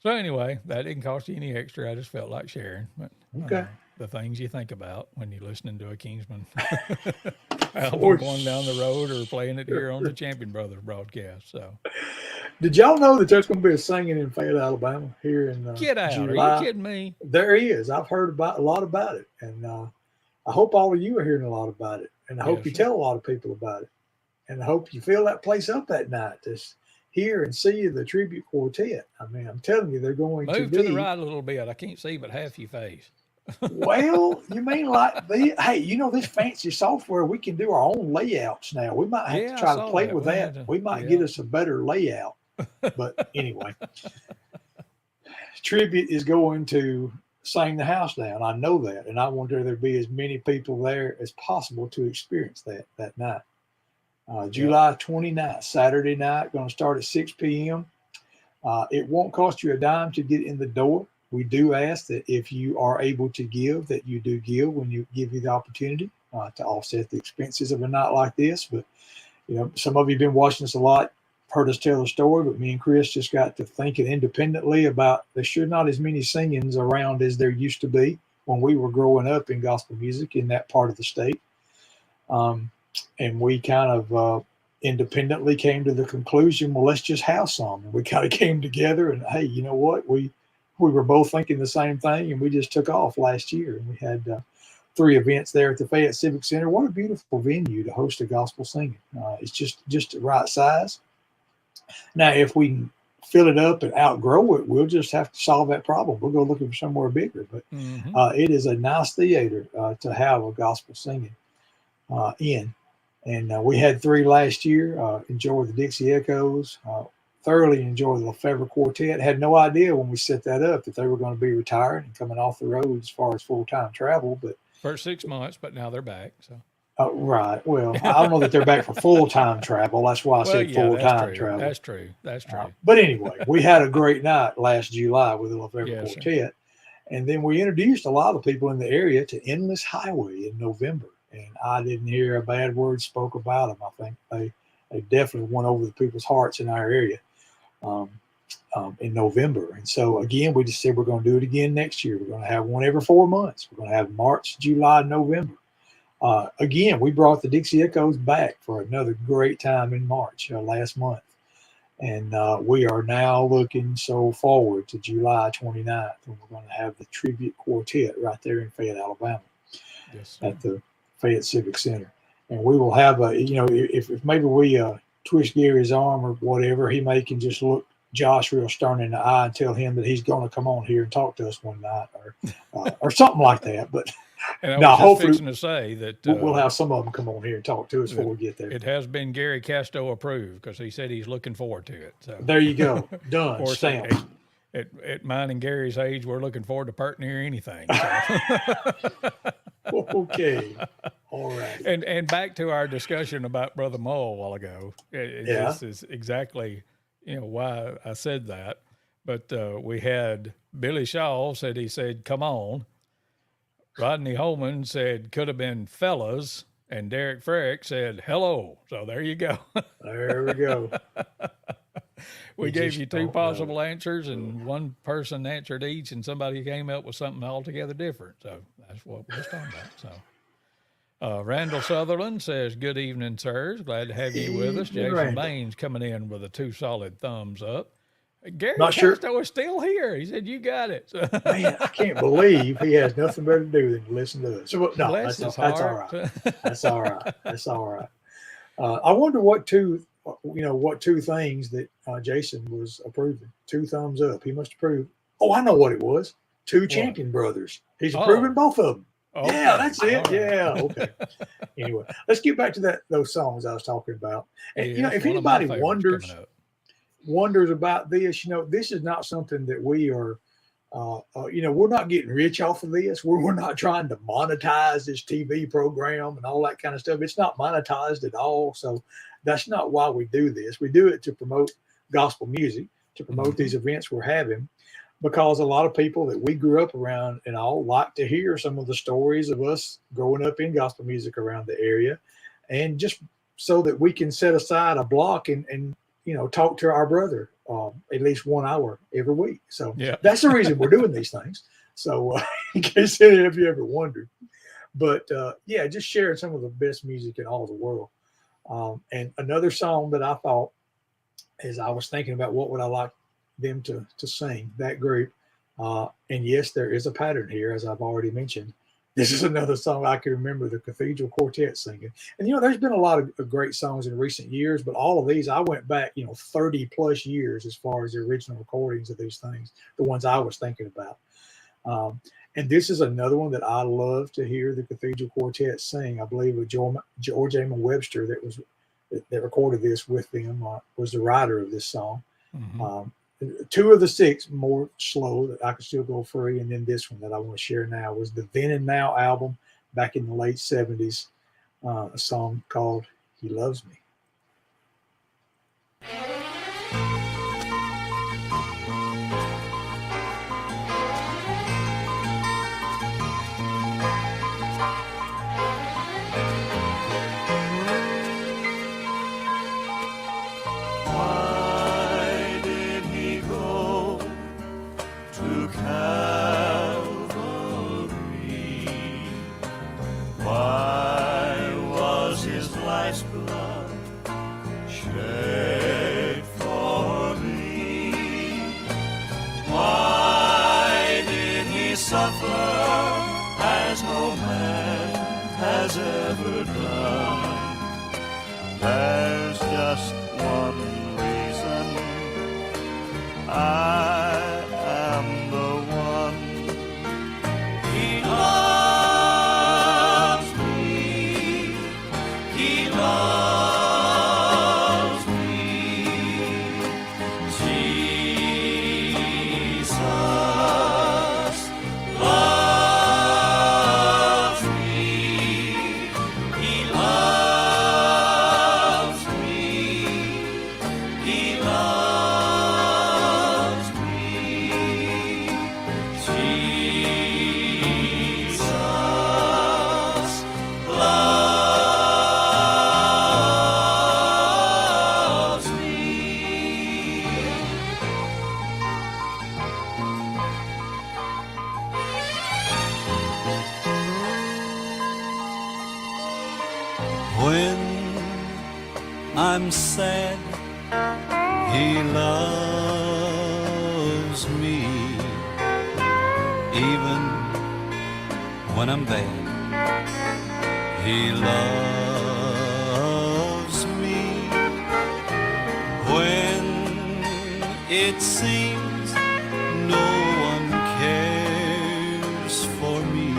So anyway, that didn't cost you any extra. I just felt like sharing. But, Okay. the things you think about when you're listening to a Kingsman album going down the road or playing it here on the Champion Brothers broadcast. So Did y'all know that there's going to be a singing in Fayette, Alabama here in get out. July? Are you kidding me? There is. I've heard a lot about it. And I hope all of you are hearing a lot about it. And I hope Yes, you sir. tell a lot of people about it. And I hope you fill that place up that night to hear and see the tribute quartet. I mean, I'm telling you, they're going Move to to be. the right a little bit. I can't see but half your face. Well, you mean like hey, you know, this fancy software, we can do our own layouts now. We might have Yeah, to I try to saw play that. with We that. had to- We might yeah. get us a better layout. But anyway, tribute is going to sing the house down. I know that. And I want there to be as many people there as possible to experience that night. July 29th, Saturday night, going to start at 6 p.m. It won't cost you a dime to get in the door. We do ask that if you are able to give, that you do give when you give you the opportunity to offset the expenses of a night like this. But, you know, some of you have been watching us a lot, heard us tell the story, but me and Chris just got to thinking independently about there's sure not as many singings around as there used to be when we were growing up in gospel music in that part of the state. And we kind of independently came to the conclusion, well, let's just have some. And we kind of came together and, hey, you know what? We were both thinking the same thing, and we just took off last year. And we had 3 events there at the Fayette Civic Center. What a beautiful venue to host a gospel singing. It's just the right size. Now, if we can fill it up and outgrow it, we'll just have to solve that problem. We'll go looking for somewhere bigger. But it is a nice theater to have a gospel singing in. And we had 3 last year. Enjoyed the Dixie Echoes. Thoroughly enjoyed the Lefebvre Quartet. Had no idea when we set that up that they were going to be retired and coming off the road as far as full-time travel. But For 6 months, but now they're back. So right. Well, I don't know that they're back for full-time travel. That's why I said full-time travel. That's true. That's true. But anyway, we had a great night last July with the Lefebvre Yes, sir. Quartet. And then we introduced a lot of people in the area to Endless Highway in November. And I didn't hear a bad word spoke about them. I think they definitely won over the people's hearts in our area in November. And so, again, we just said we're going to do it again next year. We're going to have one every 4 months. We're going to have March, July, November. Again, we brought the Dixie Echoes back for another great time in March last month. And we are now looking so forward to July 29th when we're going to have the tribute quartet right there in Fayette, Alabama, Yes, at the Fayette Civic Center. And we will have if maybe we twist Gary's arm or whatever, he may can just look Josh real stern in the eye and tell him that he's going to come on here and talk to us one night or something like that. But And I Now, was just hopefully fixing to say that we'll have some of them come on here and talk to us before we get there. it has been Gary Casto approved because he said he's looking forward to it. So, There you go. of Done. course, Stamped. at mine and Gary's age, we're looking forward to part near anything. So. Okay. All right. And back to our discussion about Brother Mull a while ago. This is exactly, why I said that. But we had Billy Shaw he said, come on. Rodney Holman said, could have been fellas. And Derek Frerick said, hello. So there you go. There we go. We gave you two don't possible know. answers, and one person answered each, and somebody came up with something altogether different. So that's what we was talking about. So Randall Sutherland says, good evening, sirs. Glad to have you with us. Evening, Jason Randall. Baines coming in with a 2 solid thumbs up. Gary Not sure. Casto is still here. He said, you got it. Man, I can't believe he has nothing better to do than to listen to us. So, no, Bless that's his all heart. right. That's all right. That's all right. I wonder what two things that Jason was approving. 2 thumbs up. He must approve. Oh, I know what it was. 2 Champion Brothers. He's approving both of them. Okay. Yeah, that's it. All right. Yeah, okay. Anyway, let's get back to those songs I was talking about. And Yeah, if one of my anybody favorites coming up. wonders about this, this is not something that we are. We're not getting rich off of this. We're not trying to monetize this TV program and all that kind of stuff. It's not monetized at all. So that's not why we do this. We do it to promote gospel music, to promote these events we're having, because a lot of people that we grew up around and all like to hear some of the stories of us growing up in gospel music around the area, and just so that we can set aside a block and talk to our brother at least 1 hour every week. So that's the reason we're doing these things. So in case any of you ever wondered, but just sharing some of the best music in all the world. And another song that I thought, as I was thinking about what would I like them to sing, that group. And yes, there is a pattern here, as I've already mentioned. This is another song I can remember the Cathedral Quartet singing. And, there's been a lot of great songs in recent years, but all of these, I went back, 30 plus years as far as the original recordings of these things, the ones I was thinking about. And this is another one that I love to hear the Cathedral Quartet sing. I believe with George Amon Webster that recorded this with them was the writer of this song. Mm-hmm. 2 of the 6 more slow that I could still go free, and then this one that I want to share now was the Then and Now album back in the late 70s, a song called He Loves Me. There's just one reason. I am the one. He loves me. He loves me. Jesus loves me. He loves He loves me. Jesus loves me. When I'm sad, He loves me. Even when I'm bad, He loves me. When it seems no one cares for me,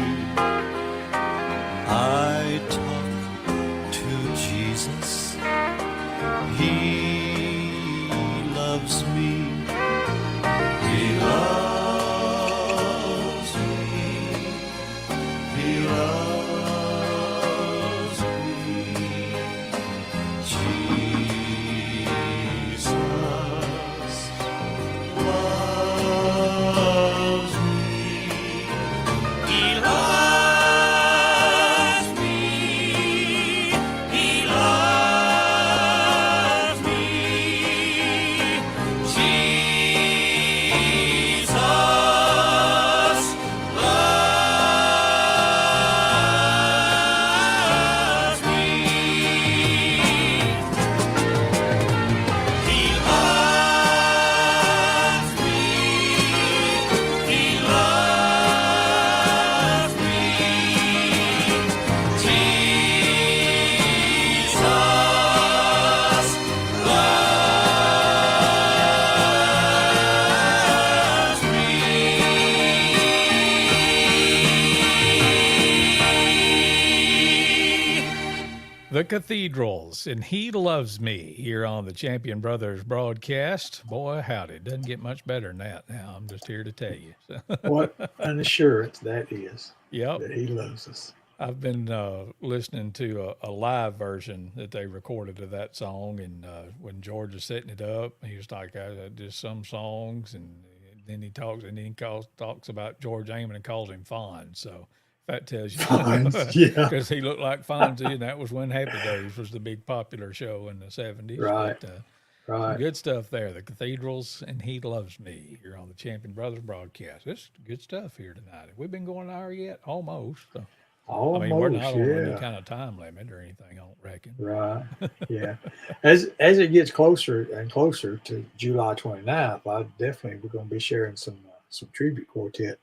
The Cathedrals and He Loves Me here on the Champion Brothers broadcast. Boy, howdy. Doesn't get much better than that now. I'm just here to tell you. What an assurance that is, Yep. that he loves us. I've been listening to a live version that they recorded of that song. And when George is setting it up, he was like, just some songs. And then he talks about George Amon and calls him Fonz. So that tells you, Fonz, yeah. because he looked like Fonzie, and that was when Happy Days was the big popular show in the 70s. Right. But, Right. good stuff there. The Cathedrals and He Loves Me here on the Champion Brothers broadcast. It's good stuff here tonight. Have we been going an hour yet? Almost. So, Almost, I mean, we're not on any yeah. kind of time limit or anything, I don't reckon. Right. Yeah. As it gets closer and closer to July 29th, we're going to be sharing some tribute quartet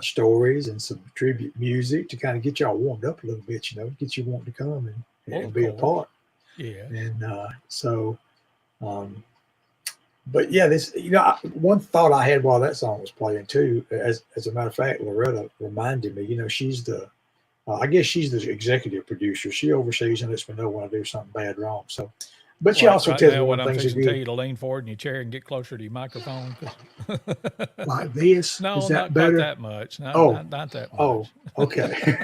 stories and some tribute music to kind of get y'all warmed up a little bit, get you wanting to come and be a part. Yeah. And but yeah, one thought I had while that song was playing too, as a matter of fact, Loretta reminded me, she's I guess she's the executive producer. She oversees and lets me know when I do something bad wrong. So, but she also tells me when when I'm things are fixing to tell good. you to lean forward in your chair and get closer to your microphone. Like this? No, is that not better? quite that much. Not that much. Oh, okay.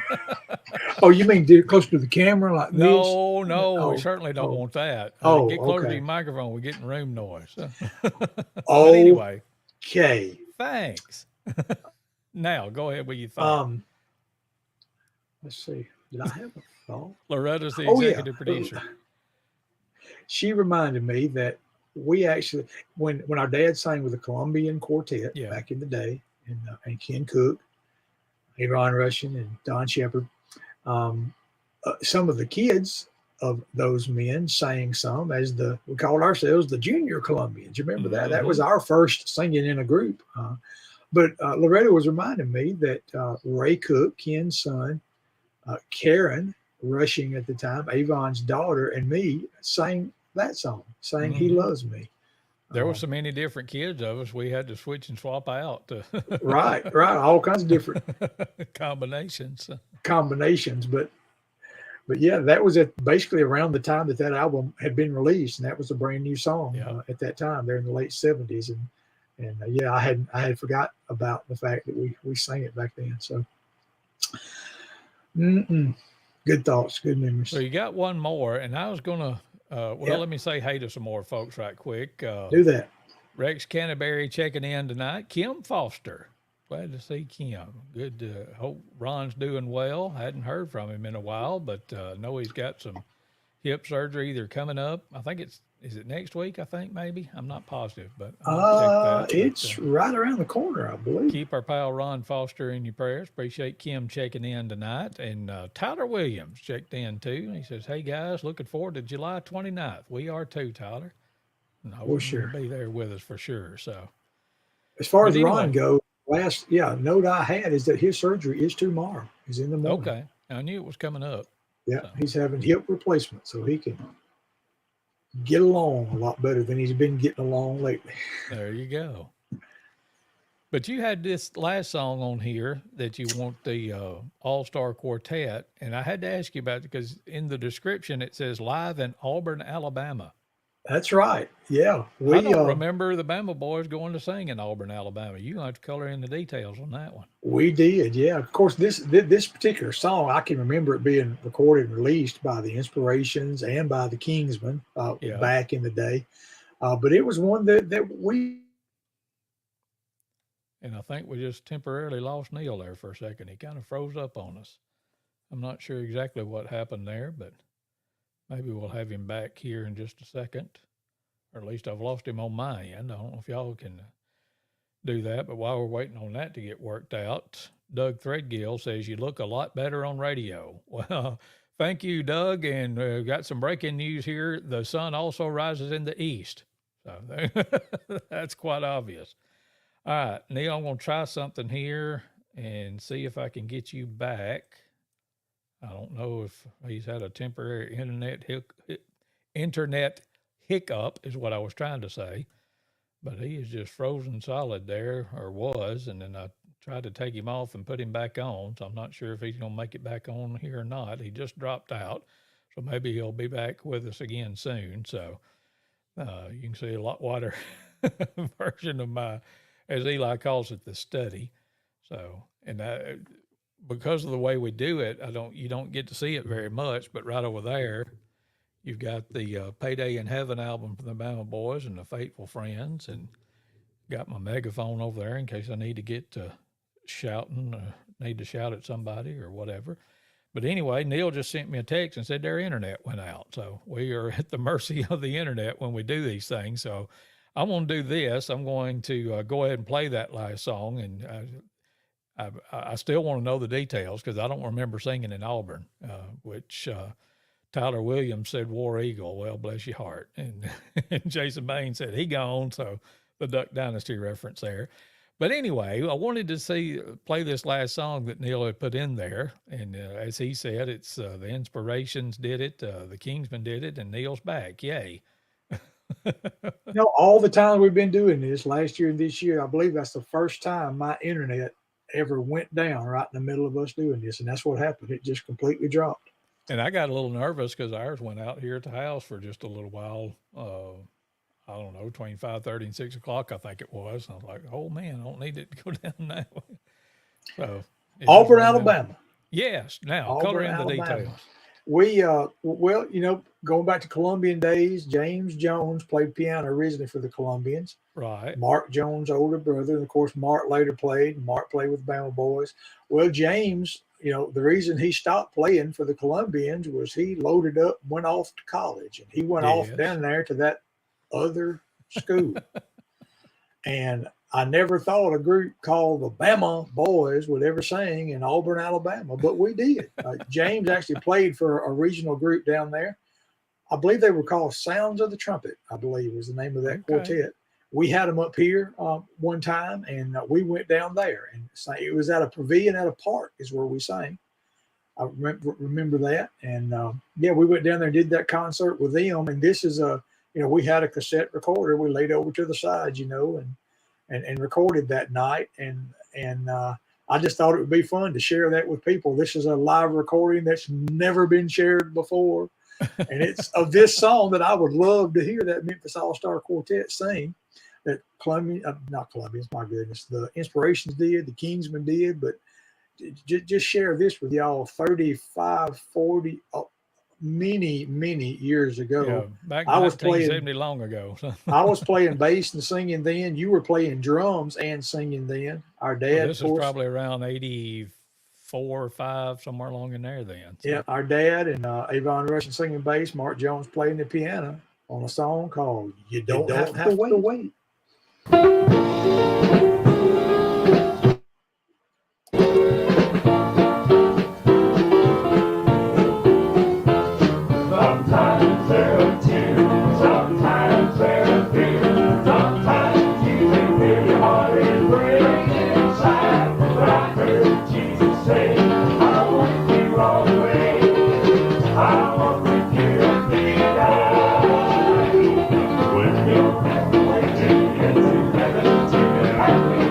Oh, you mean do it closer to the camera like this? No, Oh, we certainly don't want that. Oh, Get closer to okay. your microphone. We're getting room noise. But Oh, anyway, okay. thanks. Now, go ahead with your thought. Let's see. Did I have a thought? Loretta's the Oh, yeah. executive producer. She reminded me that we actually, when our dad sang with the Colombian Quartet Yeah. back in the day, and Ken Cook, Aaron Russian, and Don Shepard, some of the kids of those men sang some as we called ourselves the Junior Colombians. You remember that? That was our first singing in a group. But Loretta was reminding me that Ray Cook, Ken's son, Karen Rushing at the time, Avon's daughter, and me sang that song, saying He Loves Me. There were so many different kids of us, we had to switch and swap out. Right, all kinds of different combinations. But yeah, that was basically around the time that album had been released, and that was a brand new song at that time. There in the late 70s, and yeah, I had forgot about the fact that we sang it back then. So, good thoughts, good memories. So you got one more, and I was gonna. Let me say hey to some more folks right quick. Do that. Rex Canterbury checking in tonight. Kim Foster. Glad to see Kim. Good. Hope Ron's doing well. Hadn't heard from him in a while, but know he's got some hip surgery either coming up. I think is it next week? I think maybe. I'm not positive, but I'll check that. It's right around the corner, I believe. Keep our pal Ron Foster in your prayers. Appreciate Kim checking in tonight. And Tyler Williams checked in too. He says, hey guys, looking forward to July 29th. We are too, Tyler. And I will sure. Be there with us for sure. So as far as Ron goes, note I had is that his surgery is tomorrow. He's in the morning. Okay. I knew it was coming up. Yeah, so he's having hip replacement, so he can get along a lot better than he's been getting along lately. There you go. But you had this last song on here that you want the All-Star Quartet, and I had to ask you about it because in the description it says live in Auburn, Alabama. That's right. Yeah. I don't remember the Bama Boys going to sing in Auburn, Alabama. You're going to have to color in the details on that one. We did, yeah. Of course, this particular song, I can remember it being recorded and released by the Inspirations and by the Kingsmen back in the day. But it was one that we... And I think we just temporarily lost Neal there for a second. He kind of froze up on us. I'm not sure exactly what happened there, but... maybe we'll have him back here in just a second, or at least I've lost him on my end. I don't know if y'all can do that, but while we're waiting on that to get worked out, Doug Threadgill says you look a lot better on radio. Well, thank you, Doug, and we've got some breaking news here. The sun also rises in the east, so that's quite obvious. All right, Neal, I'm going to try something here and see if I can get you back. I don't know if he's had a temporary internet hiccup is what I was trying to say, but he is just frozen solid there, or was, and then I tried to take him off and put him back on, so I'm not sure if he's going to make it back on here or not. He just dropped out. So maybe he'll be back with us again soon. So you can see a lot wider version of my, as Eli calls it, the study. So, and because of the way we do it, you don't get to see it very much, but right over there, you've got the Payday in Heaven album from the Bama Boys and the Faithful Friends, and got my megaphone over there in case I need to get to shouting, need to shout at somebody or whatever. But anyway, Neal just sent me a text and said their internet went out. So we are at the mercy of the internet when we do these things. So I'm going to do this. I'm going to go ahead and play that last song. And I still want to know the details because I don't remember singing in Auburn, which Tyler Williams said War Eagle. Well, bless your heart. And, and Jason Bain said he gone. So the Duck Dynasty reference there. But anyway, I wanted to play this last song that Neal had put in there. And as he said, it's the Inspirations did it, the Kingsmen did it, and Neal's back. Yay. All the time we've been doing this, last year and this year, I believe that's the first time my internet ever went down right in the middle of us doing this. And that's what happened. It just completely dropped. And I got a little nervous because ours went out here at the house for just a little while. I don't know, between 5:30 and 6 o'clock, I think it was. I was like, oh man, I don't need it to go down that way. So Auburn, Alabama. Yes. Now, Auburn, color in the Alabama. details. We, well, going back to Columbian days, James Jones played piano originally for the Columbians. Right. Mark Jones' older brother. And of course, Mark later played. Mark played with the Bama Boys. Well, James, the reason he stopped playing for the Columbians was he loaded up, went off to college, and he went off down there to that other school. And I never thought a group called the Bama Boys would ever sing in Auburn, Alabama, but we did. James actually played for a regional group down there. I believe they were called Sounds of the Trumpet, I believe was the name of that quartet. We had them up here one time, and we went down there. And it was at a pavilion at a park is where we sang. I remember that. And, we went down there and did that concert with them. And this is we had a cassette recorder we laid over to the side, and recorded that night. And I just thought it would be fun to share that with people. This is a live recording that's never been shared before. And it's of this song that I would love to hear that Memphis All-Star Quartet sing that not Columbians, my goodness, the Inspirations did, the Kingsmen did, but just share this with y'all 35, 40, many years ago. Yeah, back in I was 1970, long ago. I was playing bass and singing then. You were playing drums and singing then. Our dad, Well, this is probably around 84 or 5, somewhere along in there then. So. Yeah, our dad and Avon Russian singing bass, Mark Jones playing the piano on a song called You Don't Have to Wait. Sometimes there are tears, sometimes there are fears, sometimes you think that your heart is breaking inside. But I heard Jesus say, I want you all the way. I want with you and be die. When you have to wait till you get to heaven, to get happy.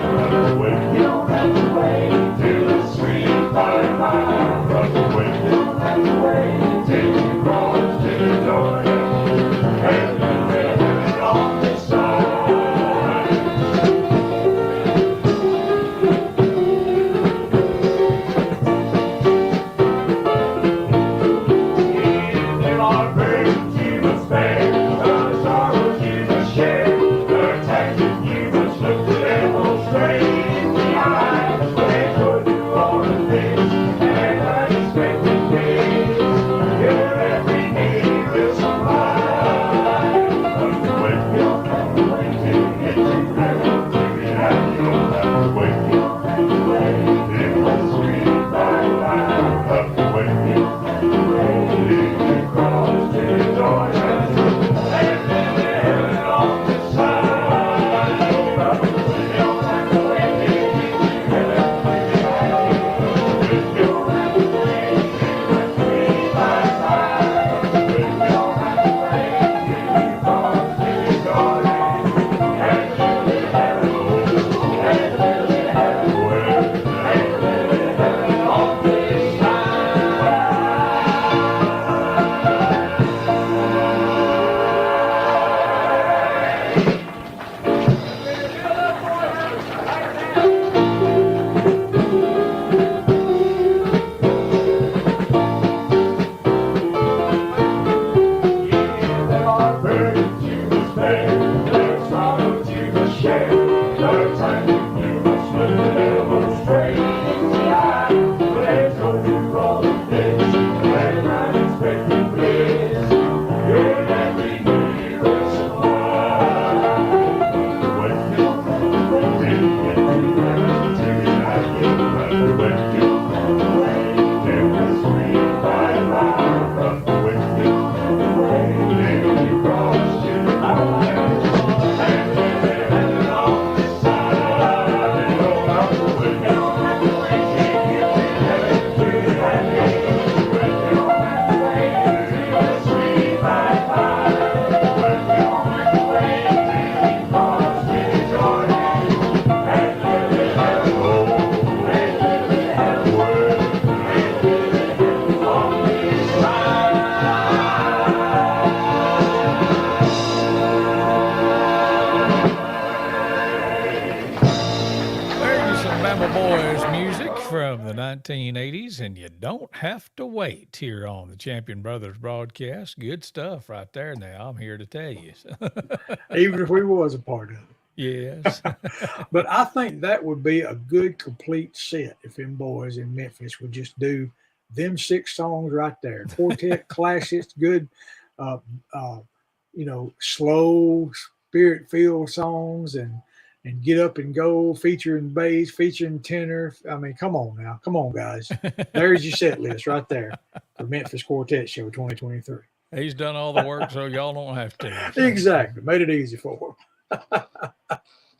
From the 1980s, and you don't have to wait here on the Champion Brothers broadcast. Good stuff right there now, I'm here to tell you. Even if we was a part of it. Yes. But I think that would be a good complete set if them boys in Memphis would just do them 6 songs right there. Quartet classics, good, slow, spirit-filled songs, and Get Up and Go, featuring bass, featuring tenor. I mean, come on now. Come on, guys. There's your set list right there for Memphis Quartet Show 2023. He's done all the work, so y'all don't have to. Exactly. Made it easy for him.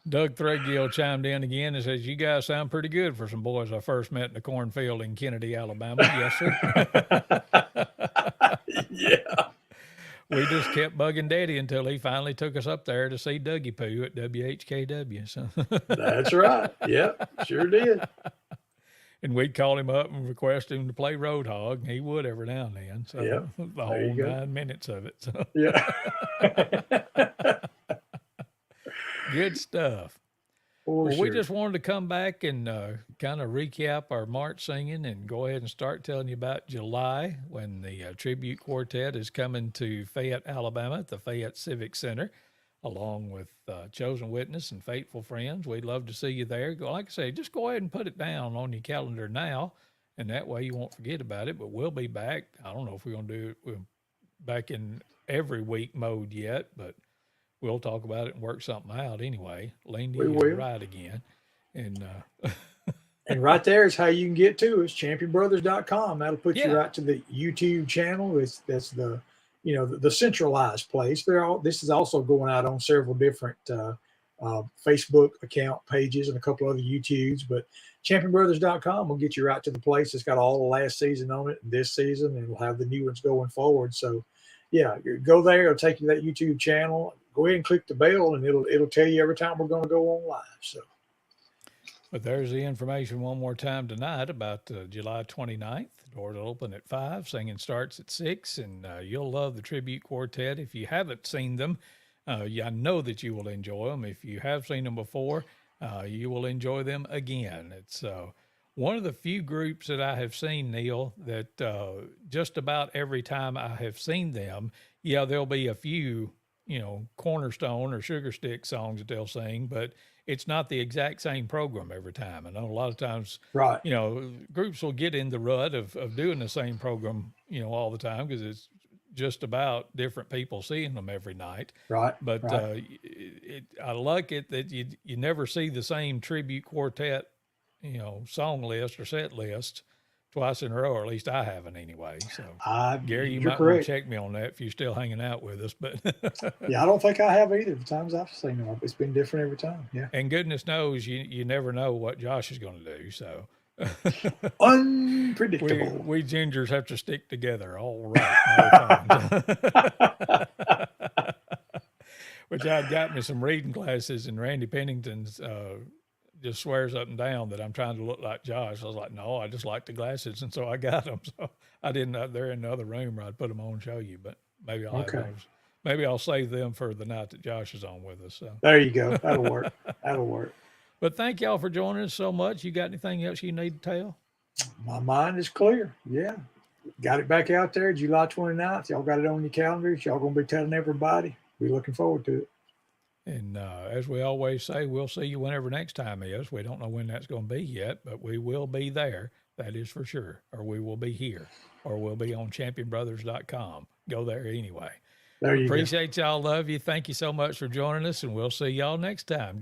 Doug Threadgill chimed in again and says, "You guys sound pretty good for some boys I first met in the cornfield in Kennedy, Alabama." Yes, sir. Yeah. We just kept bugging Daddy until he finally took us up there to see Dougie Poo at WHKW. So. That's right. Yep, sure did. And we'd call him up and request him to play Roadhog, and he would every now and then. So yep. The whole 9 minutes of it. So. Yeah. Good stuff. Well, we just wanted to come back and kind of recap our March singing and go ahead and start telling you about July, when the tribute quartet is coming to Fayette, Alabama at the Fayette Civic Center, along with Chosen Witness and Faithful Friends. We'd love to see you there. Like I say, just go ahead and put it down on your calendar now, and that way you won't forget about it. But we'll be back. I don't know if we're going to do it back in every week mode yet, but we'll talk about it and work something out anyway. Lean to you right again. And and right there is how you can get to us, championbrothers.com. That'll put you right to the YouTube channel. That's the the centralized place. This is also going out on several different Facebook account pages and a couple other YouTubes, but championbrothers.com will get you right to the place. It's got all the last season on it and this season, and it'll have the new ones going forward. So yeah, go there. It'll take you to that YouTube channel. Go ahead and click the bell, and it'll tell you every time we're going to go on live. So, but there's the information one more time tonight about July 29th. The doors will open at 5. Singing starts at 6, and you'll love the tribute quartet. If you haven't seen them, I know that you will enjoy them. If you have seen them before, you will enjoy them again. It's one of the few groups that I have seen, Neal, that just about every time I have seen them, there'll be a few cornerstone or sugar stick songs that they'll sing, but it's not the exact same program every time. I know a lot of times, right, groups will get in the rut of doing the same program, all the time, because it's just about different people seeing them every night. Right. But right. I like it that you never see the same tribute quartet, song list or set list twice in a row, or at least I haven't anyway. So, Gary, you might want to check me on that if you're still hanging out with us. But yeah, I don't think I have either. The times I've seen them, it's been different every time. Yeah, and goodness knows you never know what Josh is going to do. So unpredictable. We gingers have to stick together. All right. Which I'd got me some reading classes, and Randy Pennington's just swears up and down that I'm trying to look like Josh. I was like, no, I just like the glasses. And so I got them. So I didn't, they're in the other room where I'd put them on and show you, but maybe I'll have those. Maybe I'll save them for the night that Josh is on with us. So there you go. That'll work. That'll work. But thank y'all for joining us so much. You got anything else you need to tell? My mind is clear. Yeah. Got it back out there July 29th. Y'all got it on your calendars. Y'all going to be telling everybody. We're looking forward to it. And as we always say, we'll see you whenever next time is. We don't know when that's going to be yet, but we will be there. That is for sure. Or we will be here. Or we'll be on championbrothers.com. Go there anyway. There you Appreciate y'all. Love you. Thank you so much for joining us, and we'll see y'all next time.